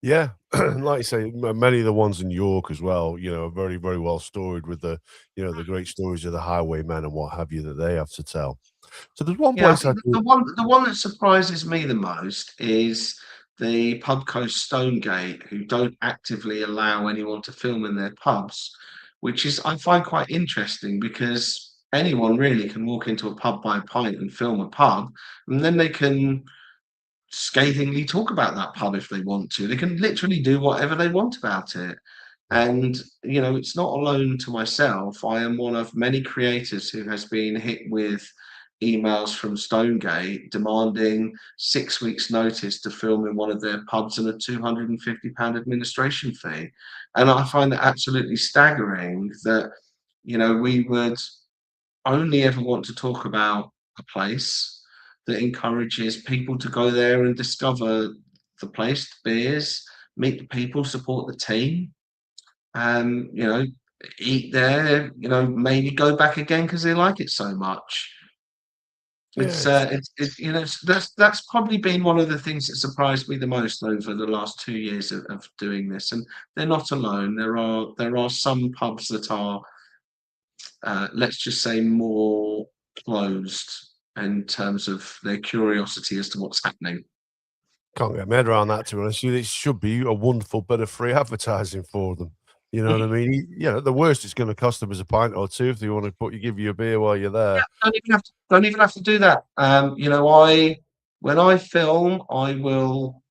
Yeah, like you say, many of the ones in York as well, are very, very well storied with the great stories of the highwaymen and what have you that they have to tell. So there's one Yeah, I place I think do. the one that surprises me the most is the pub coast Stonegate, who don't actively allow anyone to film in their pubs, which is, I find, quite interesting because anyone really can walk into a pub, buy a pint, and film a pub, and then they can scathingly talk about that pub if they want to. They can literally do whatever they want about it. And it's not alone to myself. I am one of many creators who has been hit with emails from Stonegate demanding 6 weeks' notice to film in one of their pubs and a £250 administration fee. And I find that absolutely staggering that, we would only ever want to talk about a place that encourages people to go there and discover the place, the beers, meet the people, support the team, and eat there. Maybe go back again because they like it so much. Yeah, That's probably been one of the things that surprised me the most over the last 2 years of doing this. And they're not alone. There are some pubs that are, let's just say, more closed in terms of their curiosity as to what's happening. can't get my head around that, to be honest with you. It should be a wonderful bit of free advertising for them. You know what I mean? The worst it's going to cost them is a pint or two if they want to give you a beer while you're there. Don't even have to do that. When I film, I will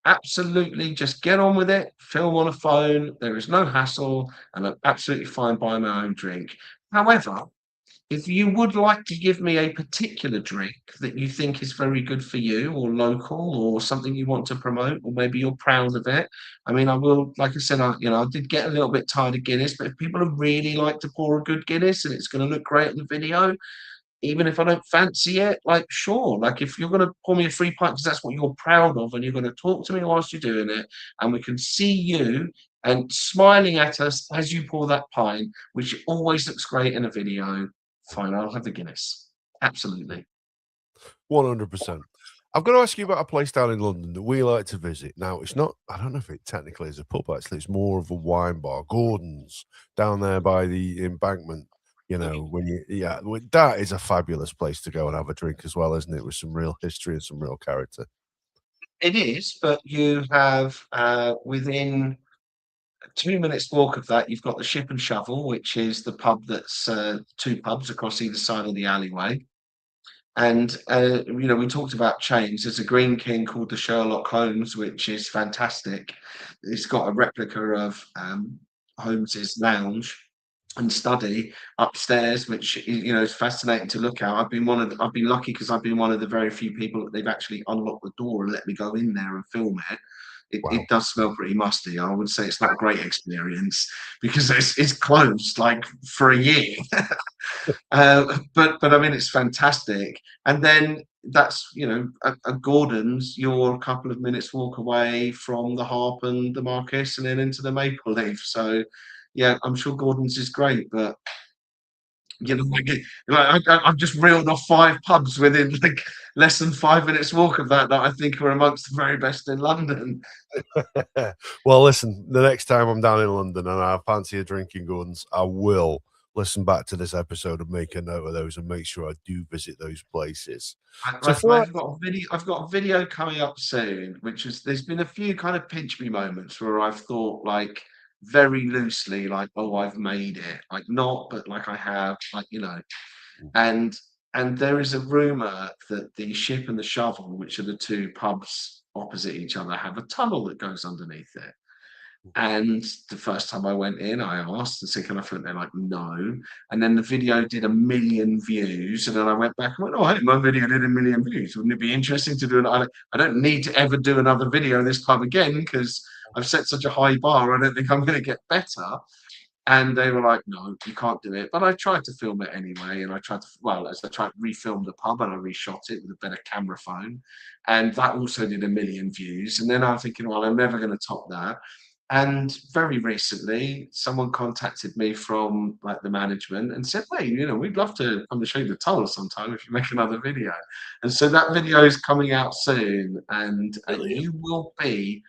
absolutely just get on with it, film on a phone. There is no hassle, and I'm absolutely fine buying my own drink. However, if you would like to give me a particular drink that you think is very good for you, or local, or something you want to promote, or maybe you're proud of it, I mean, I will, like I said, I did get a little bit tired of Guinness, but if people would really like to pour a good Guinness and it's going to look great in the video, even if I don't fancy it, like, sure, like, if you're going to pour me a free pint because that's what you're proud of, and you're going to talk to me whilst you're doing it, and we can see you and smiling at us as you pour that pint, which always looks great in a video, fine, I'll have the Guinness. Absolutely. 100%. I've got to ask you about a place down in London that we like to visit. Now, it's not, I don't know if it technically is a pub, actually. It's more of a wine bar. Gordon's down there by the Embankment. That is a fabulous place to go and have a drink as well, isn't it? With some real history and some real character. It is, but you have, within 2 minutes walk of that, you've got the Ship and Shovel, which is the pub that's two pubs across either side of the alleyway. And we talked about chains. There's a Green King called the Sherlock Holmes, which is fantastic. It's got a replica of Holmes's lounge and study upstairs, which is fascinating to look at. I've been lucky because I've been one of the very few people that they've actually unlocked the door and let me go in there and film it. Wow. It does smell pretty musty. I would say it's not a great experience because it's closed like for a year. But I mean, it's fantastic. And then that's at Gordon's, you're a couple of minutes walk away from the Harp and the Marquis, and then into the Maple Leaf. So yeah, I'm sure Gordon's is great, but I've just reeled off 5 pubs within like less than 5 minutes walk of that I think are amongst the very best in London. Well, listen, the next time I'm down in London and I fancy a drink in Gordon's, I will listen back to this episode and make a note of those and make sure I do visit those places. I've got a video coming up soon, which is, there's been a few kind of pinch me moments where I've thought, like, very loosely, like, oh, I've made it, like, not, but like I have, like, and there is a rumor that the Ship and the Shovel, which are the two pubs opposite each other, have a tunnel that goes underneath it. And the first time I went in, I asked and said, "Can I film?" They're like, "No." And then the video did 1 million views, and then I went back and went, "Oh, hey, my video did 1 million views. Wouldn't it be interesting to do I don't need to ever do another video in this pub again because I've set such a high bar. I don't think I'm going to get better." And they were like, "No, you can't do it." But I tried to film it anyway, and I tried to refilm the pub, and I reshot it with a better camera phone, and that also did 1 million views. And then I'm thinking, well, I'm never going to top that. And very recently, someone contacted me from like the management and said, "Hey, we'd love to come and show you the tunnel sometime if you make another video." And so that video is coming out soon, and you will be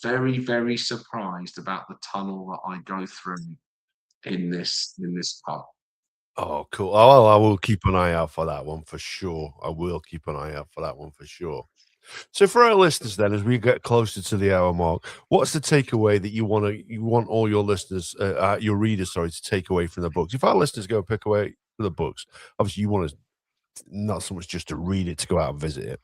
very, very surprised about the tunnel that I go through in this pub. Oh, cool. Oh, I will keep an eye out for that one for sure. I will keep an eye out for that one for sure. So for our listeners then, as we get closer to the hour mark, what's the takeaway that you want all your listeners, your readers, sorry, to take away from the books? If our listeners go pick away the books, obviously you want to not so much just to read it, to go out and visit it.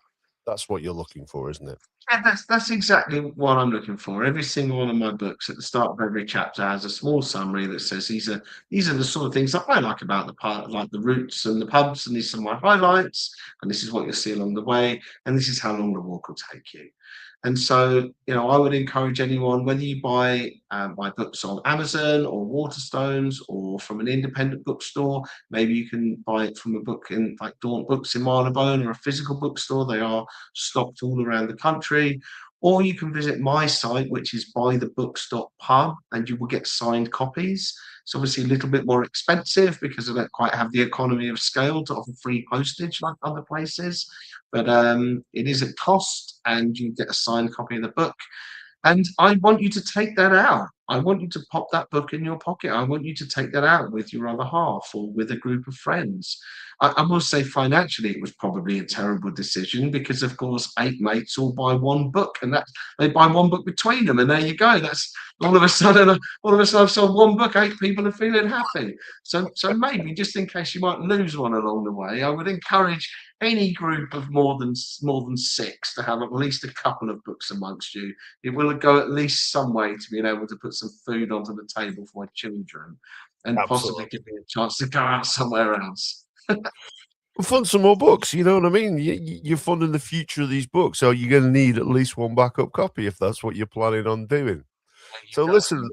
That's what you're looking for, isn't it? And that's exactly what I'm looking for. Every single one of my books, at the start of every chapter, has a small summary that says these are the sort of things that I like about the part, like the routes and the pubs, and these are my highlights, and this is what you'll see along the way, and this is how long the walk will take you. And so, I would encourage anyone, whether you buy my books on Amazon or Waterstones or from an independent bookstore, maybe you can buy it from a book in like Daunt Books in Marylebone or a physical bookstore. They are stocked all around the country. Or you can visit my site, which is buythebooks.pub, and you will get signed copies. It's obviously a little bit more expensive because I don't quite have the economy of scale to offer free postage like other places. But it is at cost, and you get a signed copy of the book. And I want you to take that out. I want you to pop that book in your pocket. I want you to take that out with your other half or with a group of friends. I will say financially, it was probably a terrible decision because, of course, 8 mates all buy one book, and that they buy one book between them, and there you go. That's all of a sudden, I've sold one book. 8 people are feeling happy. So maybe just in case you might lose one along the way, I would encourage any group of more than 6 to have at least a couple of books amongst you. It will go at least some way to being able to put some food onto the table for my children and possibly Absolutely. give me a chance to go out somewhere else. Fund some more books, you know what I mean? You're funding the future of these books, so you're going to need at least one backup copy if that's what you're planning on doing. There you So go. listen,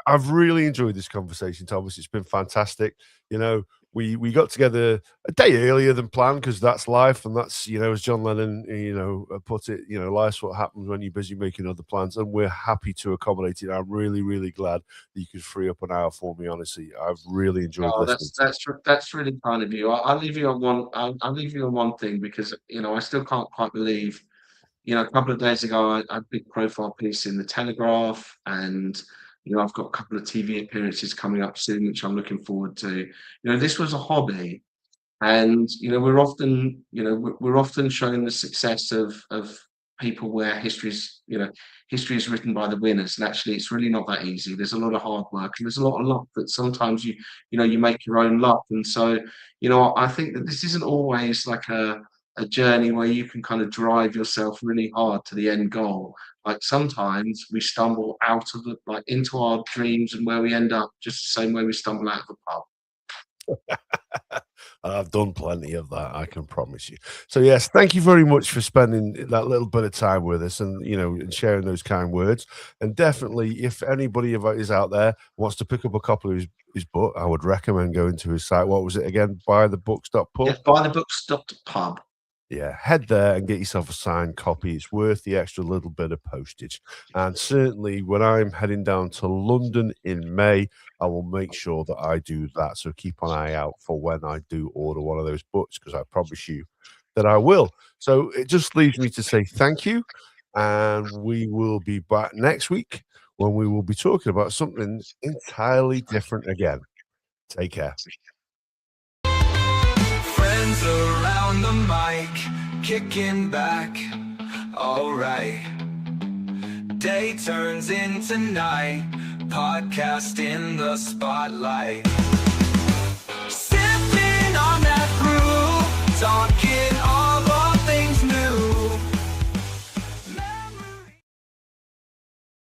I've really enjoyed this conversation, Thomas. It's been fantastic. You know, we got together a day earlier than planned because that's life, and that's, as John Lennon, put it, life's what happens when you're busy making other plans, and we're happy to accommodate it. I'm really, really glad that you could free up an hour for me. Honestly, I've really enjoyed Oh, listening. that's really kind of you. I'll leave you on one. I'll leave you on one thing because I still can't quite believe. A couple of days ago, I had a big profile piece in the Telegraph, and I've got a couple of TV appearances coming up soon, which I'm looking forward to. This was a hobby, and we're often showing the success of people where history is written by the winners, and actually it's really not that easy. There's a lot of hard work, and there's a lot of luck that sometimes you make your own luck. And so I think that this isn't always like a journey where you can kind of drive yourself really hard to the end goal. Like sometimes we stumble out of into our dreams, and where we end up just the same way we stumble out of the pub. I've done plenty of that, I can promise you. So yes, thank you very much for spending that little bit of time with us, and and sharing those kind words. And definitely, if anybody is out there wants to pick up a copy of his book, I would recommend going to his site. What was it again? Buythebooks.pub. Yeah, buythebooks.pub. Yeah, head there and get yourself a signed copy. It's worth the extra little bit of postage. And certainly when I'm heading down to London in May, I will make sure that I do that. So keep an eye out for when I do order one of those books, because I promise you that I will. So it just leaves me to say thank you. And we will be back next week when we will be talking about something entirely different again. Take care. Friends around the mic, kicking back, alright. Day turns into night, podcast in the spotlight.